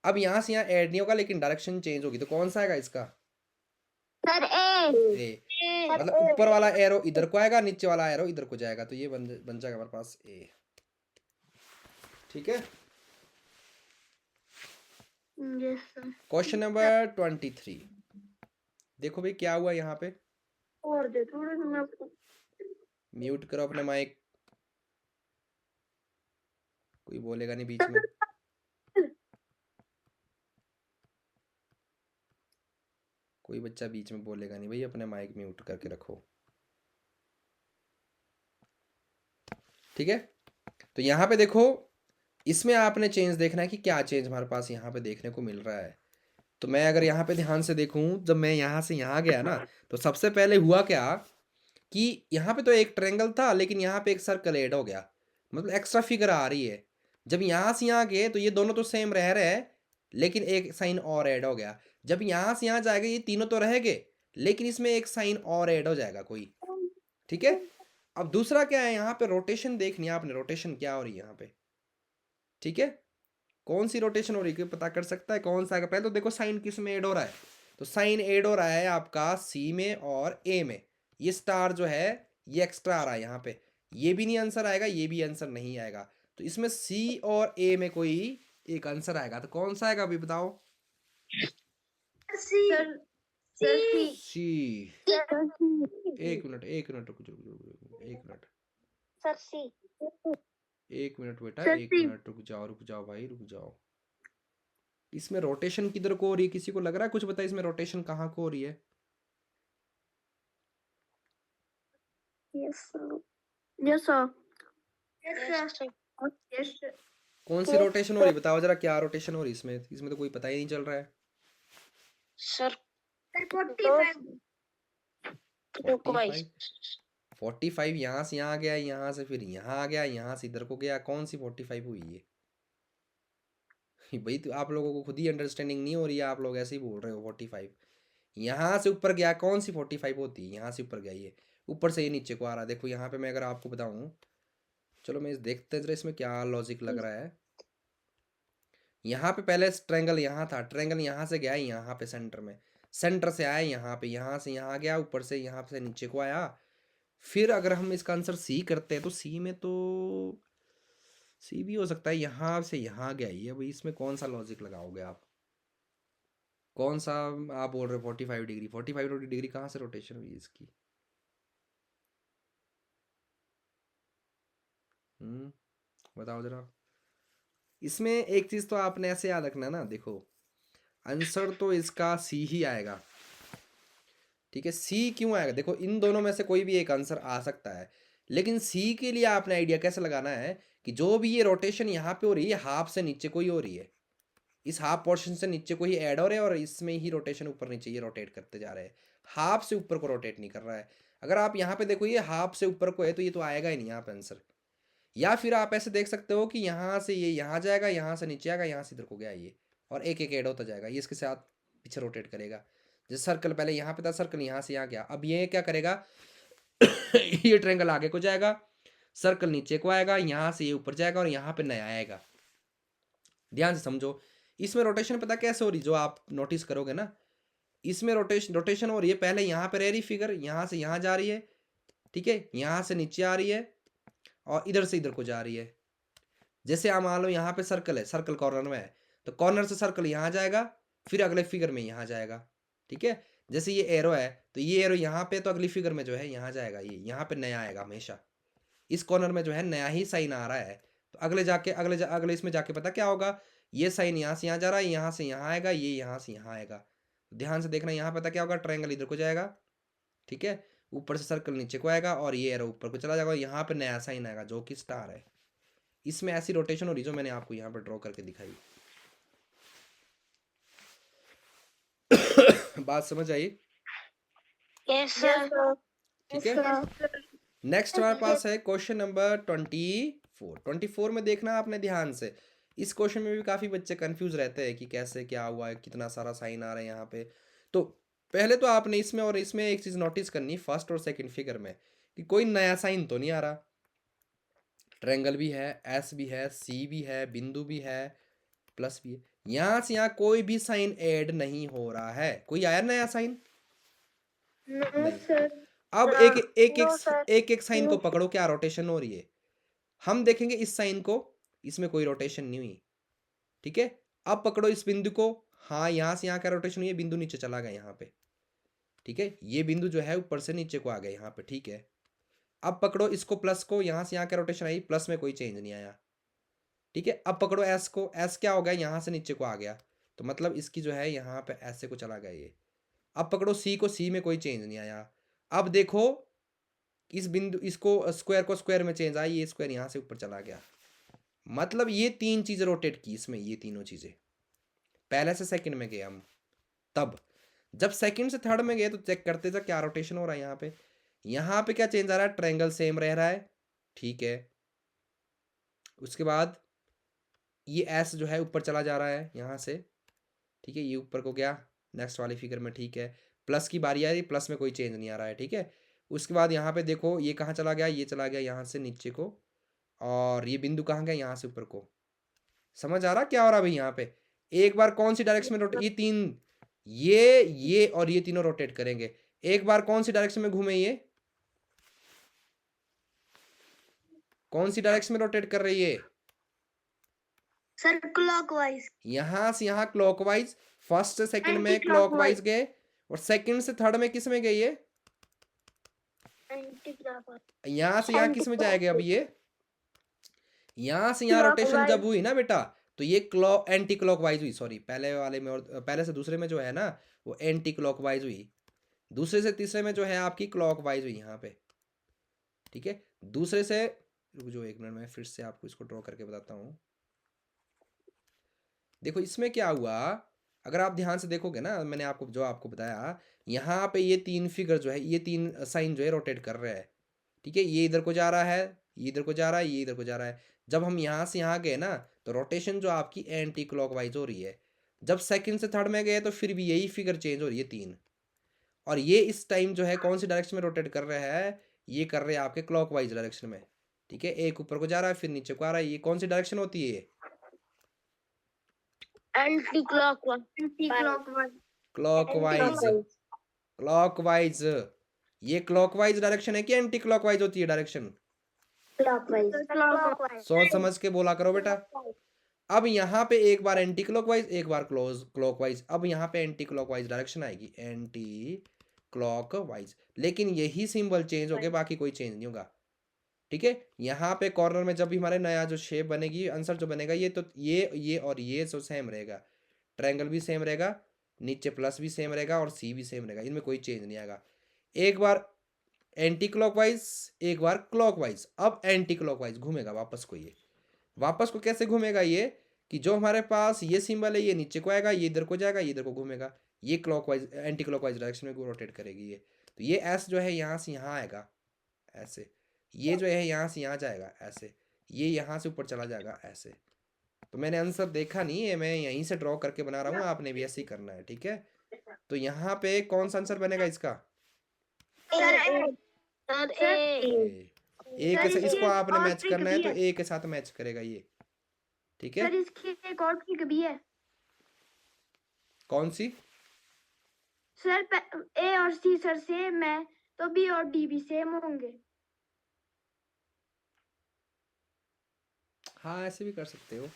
अब यहाँ से यहाँ ऐड नहीं होगा लेकिन डायरेक्शन चेंज होगी, तो कौन सा आएगा इसका? Sir, A. ए, मतलब ऊपर वाला एरो इधर को आएगा, नीचे वाला एरो इधर को जाएगा, तो ये बन जाएगा हमारे पास ए, ठीक है। Yes, sir. क्वेश्चन नंबर 23, देखो भाई क्या हुआ यहाँ पे, और दे थोड़े से मैं आपको. म्यूट करो अपने माइक, कोई बोलेगा नहीं बीच में, कोई बच्चा बीच में बोलेगा नहीं भाई, अपने माइक म्यूट करके रखो, ठीक है। तो यहाँ पे देखो, इसमें आपने चेंज देखना है कि क्या चेंज हमारे पास यहाँ पे देखने को मिल रहा है। तो मैं अगर यहाँ पे ध्यान से देखूँ, जब मैं यहाँ से यहाँ गया ना, तो सबसे पहले हुआ क्या कि यहाँ पे तो एक ट्रायंगल था लेकिन यहाँ पे एक सर्कल ऐड हो गया, मतलब एक्स्ट्रा फिगर आ रही है। जब यहाँ से यहाँ गए तो ये दोनों तो सेम रह रहे हैं लेकिन एक साइन और ऐड हो गया। जब यहाँ से यहाँ जाएगा ये तीनों तो रह गए लेकिन इसमें एक साइन और ऐड हो जाएगा कोई, ठीक है। अब दूसरा क्या है, यहाँ पे रोटेशन देखनी है आपने, रोटेशन क्या हो रही है यहाँ पे, ठीक है। कौन सी रोटेशन हो रही है पता कर सकता है, कौन सा आएगा? पहले तो देखो साइन किस में ऐड हो रहा है, तो साइन ऐड हो रहा है आपका सी में और ए में, ये स्टार जो है ये एक्स्ट्रा आ रहा है यहाँ पे, ये भी नहीं आंसर आएगा, ये भी आंसर नहीं आएगा, तो इसमें सी और ए में कोई एक आंसर आएगा, तो कौन सा आएगा अभी बताओ? Sir, C. सी। एक मिनट रुक जाओ, एक मिनट, Sir, C. एक मिनट बेटा, Sir, एक C. मिनट रुक जाओ भाई, रुक जाओ। इसमें रोटेशन किधर को हो रही है, किसी को लग रहा है कुछ, बताइए इसमें रोटेशन कहाँ को हो रही है? Yes, sir. Yes, sir. Yes, sir. Yes, sir. कौन सी रोटेशन हो रही है बताओ जरा, क्या रोटेशन हो रही है इसमें? इसमें तो कोई पता ही नहीं चल रहा है। Sir. 45. 45 45 यहाँ से यहाँ गया, यहाँ से फिर यहाँ आ गया, यहाँ से इधर को गया, कौन सी 45 हुई है? भाई तो आप लोगों को खुद ही अंडरस्टैंडिंग नहीं हो रही है, आप लोग ऐसे ही बोल रहे हो 45। यहाँ से ऊपर गया, कौन सी 45 होती है, यहाँ से ऊपर गया ये, ऊपर से ये नीचे को आ रहा है। देखो यहाँ पे मैं अगर आपको बताऊँ, चलो मैं देखते हैं जरा इसमें क्या लॉजिक लग रहा है। यहाँ पे पहले ट्रायंगल यहाँ था, ट्रायंगल यहाँ से गया यहाँ पे सेंटर में, सेंटर से आया यहाँ पे, यहाँ से यहाँ गया, ऊपर से यहाँ से नीचे को आया। फिर अगर हम इसका आंसर सी करते हैं तो सी में तो सी भी हो सकता है, यहाँ से यहाँ गया ये। अभी इसमें कौन सा लॉजिक लगाओगे आप, कौन सा? आप बोल रहे हो 45 डिग्री, 45 डिग्री कहाँ से रोटेशन हुई इसकी? बताओ जरा। इसमें एक चीज तो आपने ऐसे याद रखना ना, देखो आंसर तो इसका सी ही आएगा, ठीक है। सी क्यों आएगा? देखो इन दोनों में से कोई भी एक आंसर आ सकता है, लेकिन सी के लिए आपने आइडिया कैसे लगाना है कि जो भी ये रोटेशन यहाँ पे हो रही है, हाफ से नीचे को ही हो रही है, इस हाफ पोर्शन से नीचे को ही ऐड हो रहे हैं, और इसमें ही रोटेशन ऊपर नीचे ये रोटेट करते जा रहे हैं, हाफ से ऊपर को रोटेट नहीं कर रहा है। अगर आप यहाँ पे देखो ये हाफ से ऊपर को है, तो ये तो आएगा ही नहीं यहाँ पे आंसर। या फिर आप ऐसे देख सकते हो कि यहाँ से ये यहाँ जाएगा, यहाँ से नीचे आएगा, यहाँ से इधर को गया ये, और एक एक ऐड होता जाएगा, ये इसके साथ पीछे रोटेट करेगा। जैसे सर्कल पहले यहाँ पे था, सर्कल यहाँ से यहाँ गया, अब ये क्या करेगा ये ट्रायंगल आगे को जाएगा, सर्कल नीचे को आएगा, यहाँ से ये ऊपर जाएगा, और यहाँ पे नया आएगा। ध्यान से समझो, इसमें रोटेशन पता कैसे हो रही, जो आप नोटिस करोगे ना, इसमें रोटेशन हो रही है, पहले यहाँ पे रह रही फिगर, यहाँ से यहाँ जा रही है, ठीक है, यहाँ से नीचे आ रही है, और इधर से इधर को जा रही है। जैसे आप मान लो यहाँ पे सर्कल है, सर्कल कॉर्नर में है, तो कॉर्नर से सर्कल यहाँ जाएगा, फिर अगले फिगर में यहाँ जाएगा, ठीक है। जैसे ये एरो है, तो ये एरो यहाँ पे, तो अगली फिगर में जो है यहाँ जाएगा, ये यहाँ पे नया आएगा हमेशा। इस कॉर्नर में जो है नया ही साइन आ रहा है, तो अगले जाके अगले इसमें जाके पता क्या होगा, ये साइन यहाँ से यहाँ जा रहा है, यहाँ से यहाँ आएगा, ये यहाँ से यहाँ आएगा। ध्यान से देखना, यहाँ पता क्या होगा, ट्रायंगल इधर को जाएगा, ठीक है, ऊपर से सर्कल नीचे को आएगा, और ये एरो ऊपर को चला जाएगा, यहाँ पे नया साइन आएगा जो कि स्टार है। इसमें ऐसी रोटेशन हो रही जो मैंने आपको यहाँ पर ड्रॉ करके दिखाई। बात समझ आई? Yes, sir. ठीक है। नेक्स्ट हमारे पास है क्वेश्चन नंबर 24 में देखना आपने ध्यान से। इस क्वेश्चन में भी काफ़ी बच्चे कंफ्यूज रहते हैं कि कैसे क्या हुआ है, कितना सारा साइन आ रहा है यहाँ पे। तो पहले तो आपने इसमें और इसमें एक चीज़ नोटिस करनी, फर्स्ट और सेकंड फिगर में, कि कोई नया साइन तो नहीं आ रहा। ट्रायंगल भी है, एस भी है, सी भी है, बिंदु भी है, प्लस भी है, यहाँ से यहाँ कोई भी साइन ऐड नहीं हो रहा है। कोई आया नया साइन? No, sir. अब No, sir. एक साइन को पकड़ो, क्या रोटेशन हो रही है। हम देखेंगे इस साइन को, इसमें कोई रोटेशन नहीं हुई, ठीक है। अब पकड़ो इस बिंदु को, हाँ यहाँ से यहाँ क्या रोटेशन हुई है, बिंदु नीचे चला गया यहाँ पे, ठीक है, ये बिंदु जो है ऊपर से नीचे को आ गया यहाँ पे, ठीक है। अब पकड़ो इसको प्लस को, यहाँ से यहाँ क्या रोटेशन आई, प्लस में कोई चेंज नहीं आया, ठीक है। अब पकड़ो एस को, एस क्या हो गया, यहाँ से नीचे को आ गया, तो मतलब इसकी जो है यहाँ पे ऐसे को चला गया ये। अब पकड़ो सी को, सी में कोई चेंज नहीं आया। अब देखो इस बिंदु, इसको स्क्वायर को स्क्वायर में चेंज आया, ये स्क्वायर यहाँ से ऊपर चला गया, मतलब ये तीन चीज़ें रोटेट की इसमें, ये तीनों चीज़ें। पहले से सेकंड में गए हम, तब जब सेकंड से थर्ड में गए तो चेक करते थे क्या रोटेशन हो रहा है यहाँ पे क्या चेंज आ रहा है, ट्रायंगल सेम रह रहा है, ठीक है। उसके बाद ये एस जो है ऊपर चला जा रहा है यहाँ से, ठीक है, ये ऊपर को गया नेक्स्ट वाली फिगर में, ठीक है। प्लस की बारी आ रही, प्लस में कोई चेंज नहीं आ रहा है, ठीक है। उसके बाद यहाँ पे देखो ये कहाँ चला गया, ये चला गया यहाँ से नीचे को, और ये बिंदु कहाँ गया, यहाँ से ऊपर को। समझ आ रहा क्या हो रहा भाई यहाँ पे? एक बार कौन सी डायरेक्शन में रोटेट, ये तीन, ये और ये तीनों रोटेट करेंगे। एक बार कौन सी डायरेक्शन में घूमे, ये कौन सी डायरेक्शन में रोटेट कर रही है? Sir clockwise. यहाँ से यहाँ क्लॉकवाइज, फर्स्ट से सेकंड में क्लॉकवाइज गए, और सेकंड से थर्ड में किस में गई है, यहाँ से यहाँ किस में जाएगा अब ये, यहाँ से यहाँ रोटेशन जब हुई ना बेटा, तो ये एंटी क्लॉकवाइज हुई, सॉरी पहले वाले में और पहले से दूसरे में जो है ना वो एंटी क्लॉकवाइज हुई, दूसरे से तीसरे में जो है आपकी क्लॉकवाइज हुई यहाँ पे, ठीक है। दूसरे से, रुक जो एक मिनट में फिर से आपको इसको ड्रॉ करके बताता हूँ। देखो इसमें क्या हुआ, अगर आप ध्यान से देखोगे ना, मैंने आपको बताया, यहाँ पे ये तीन फिगर जो है, ये तीन साइन जो है रोटेट कर रहे हैं, ठीक है। ये इधर को जा रहा है, ये इधर को जा रहा है, ये इधर को जा रहा है। जब हम यहाँ से यहाँ गए ना तो रोटेशन जो आपकी एंटी क्लॉकवाइज हो रही है। जब सेकंड से थर्ड में गए तो फिर भी यही फिगर चेंज हो रही है 3। और ये इस टाइम जो है कौन सी डायरेक्शन में रोटेट कर रहा है, ये कर रहे हैं आपके क्लॉकवाइज डायरेक्शन में। ठीक है, एक ऊपर को जा रहा है फिर नीचे को आ रहा है। ये कौन सी डायरेक्शन होती है? Anti clockwise clockwise. क्लॉकवाइज। ये क्लॉकवाइज डायरेक्शन है कि एंटी क्लॉकवाइज होती है डायरेक्शन? सोच समझ के बोला करो बेटा। अब यहाँ पे एक बार एंटी क्लॉकवाइज एक बार क्लॉकवाइज। अब यहाँ पे एंटी क्लॉकवाइज डायरेक्शन आएगी, एंटी क्लॉकवाइज। लेकिन यही सिंबल चेंज हो गया, बाकी कोई चेंज नहीं होगा। ठीक है, यहाँ पे कॉर्नर में जब भी हमारे नया जो शेप बनेगी, आंसर जो बनेगा ये, तो ये और ये जो सेम रहेगा। ट्रायंगल भी सेम रहेगा, नीचे प्लस भी सेम रहेगा और सी भी सेम रहेगा, इनमें कोई चेंज नहीं आएगा। एक बार एंटी क्लॉकवाइज एक बार क्लॉकवाइज। अब एंटी क्लॉकवाइज घूमेगा वापस को। ये वापस को कैसे घूमेगा? ये कि जो हमारे पास ये सिंबल है ये नीचे को आएगा, ये इधर को जाएगा, ये इधर को घूमेगा। ये क्लॉकवाइज एंटी क्लॉकवाइज डायरेक्शन में रोटेट करेगी ये। तो ये एस जो है यहाँ से यहाँ आएगा ऐसे, ये जो है यहाँ से यहाँ जाएगा ऐसे, ये यहाँ से ऊपर चला जाएगा ऐसे। तो मैंने आंसर देखा नहीं है, मैं यहीं से ड्रॉ करके बना रहा हूँ, आपने भी ऐसे ही करना है। ठीक है, तो यहाँ पे कौन सा आंसर बनेगा इसका? ए के साथ इसको आपने मैच करना है तो ए के साथ मैच करेगा ये। ठीक है, सर इसकी एक और ट्रिक भी है। कौन सी? सर ए और सी सर सेम है तो बी और डी भी सेम होंगे। हाँ ऐसे भी कर सकते हो,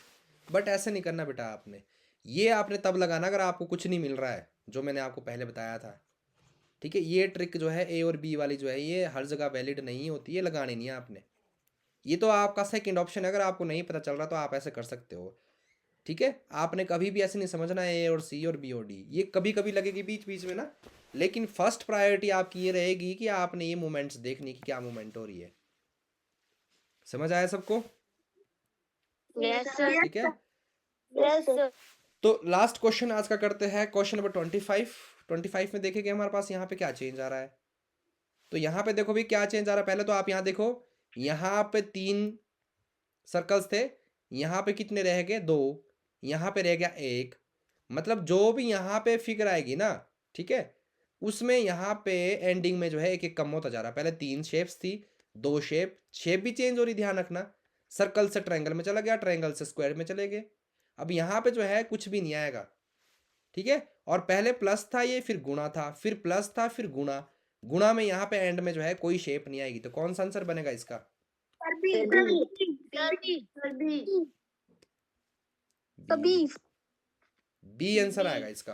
बट ऐसे नहीं करना बेटा आपने। ये आपने तब लगाना अगर आपको कुछ नहीं मिल रहा है, जो मैंने आपको पहले बताया था। ठीक है, ये ट्रिक जो है ए और बी वाली जो है ये हर जगह वैलिड नहीं होती है, लगानी नहीं है आपने। ये तो आपका सेकंड ऑप्शन है, अगर आपको नहीं पता चल रहा तो आप ऐसे कर सकते हो। ठीक है, आपने कभी भी ऐसे नहीं समझना है ए और सी और बी और डी, ये कभी कभी लगेगी बीच बीच में ना, लेकिन फर्स्ट प्रायोरिटी आपकी ये रहेगी कि आपने ये मूवमेंट्स देखनी कि क्या मूवमेंट हो रही है। समझ आया सबको? Yes sir. ठीक है, यस सर। तो लास्ट क्वेश्चन आज का करते हैं, क्वेश्चन नंबर 25। 25 में देखेंगे हमारे पास यहाँ पे क्या चेंज आ रहा है। तो यहाँ पे देखो भी क्या चेंज आ रहा है। पहले तो आप यहाँ देखो, यहाँ पे 3 सर्कल्स थे, यहाँ पे कितने रह गए? 2, यहाँ पे रह गया 1। मतलब जो भी यहाँ पे फिगर आएगी ना, ठीक है, उसमें यहाँ पे एंडिंग में जो है एक एक कम होता जा रहा है। पहले 3 शेप्स थी, 2 शेप भी चेंज हो रही, ध्यान रखना। सर्कल से ट्रायंगल में चला गया, ट्रायंगल से स्क्वायर में चले गए। अब यहाँ पे जो है कुछ भी नहीं आएगा। ठीक है, और पहले प्लस था ये, फिर गुणा था, फिर प्लस था, फिर गुणा। गुणा में यहाँ पे एंड में जो है कोई शेप नहीं आएगी। तो कौन सा आंसर बनेगा इसका? बी आंसर आएगा इसका।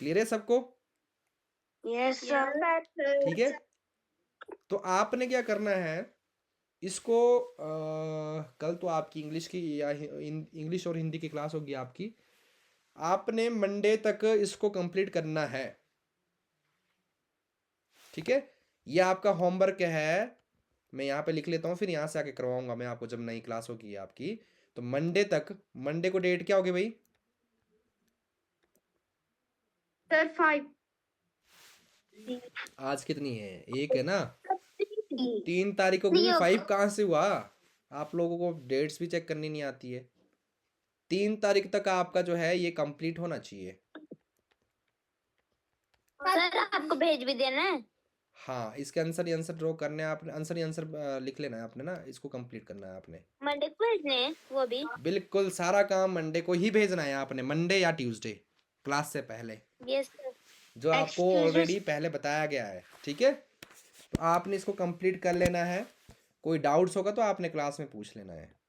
क्लियर है सबको? Yes sir. ठीक है, तो आपने क्या करना है इसको, कल तो आपकी इंग्लिश की या इंग्लिश और हिंदी की क्लास होगी आपकी, आपने मंडे तक इसको कंप्लीट करना है। ठीक है, ये आपका होमवर्क है, मैं यहाँ पे लिख लेता हूँ, फिर यहाँ से आके करवाऊंगा मैं आपको जब नई क्लास होगी आपकी। तो मंडे तक, मंडे को डेट क्या होगी भाई? सर 5। आज कितनी है? 1 है ना? 3 तारीख को, क्योंकि 5 कहाँ से हुआ? आप लोगों को डेट्स भी चेक करनी नहीं आती है। 3 तारीख तक आपका जो है ये कंप्लीट होना चाहिए। सर आपको भेज भी देना है। हाँ, इसके आंसर ड्रॉ करने हैं आपने, आंसर लिख लेना है आपने ना, इसको कंप्लीट करना है आपने। मंडे को भेजने हैं वो भी? बिल्कुल, सारा काम मंडे को ही भेजना है आपने, मंडे या ट्यूसडे क्लास से पहले, यस सर। जो आपको ऑलरेडी पहले बताया गया है। ठीक है, तो आपने इसको कंप्लीट कर लेना है। कोई डाउट्स होगा तो आपने क्लास में पूछ लेना है।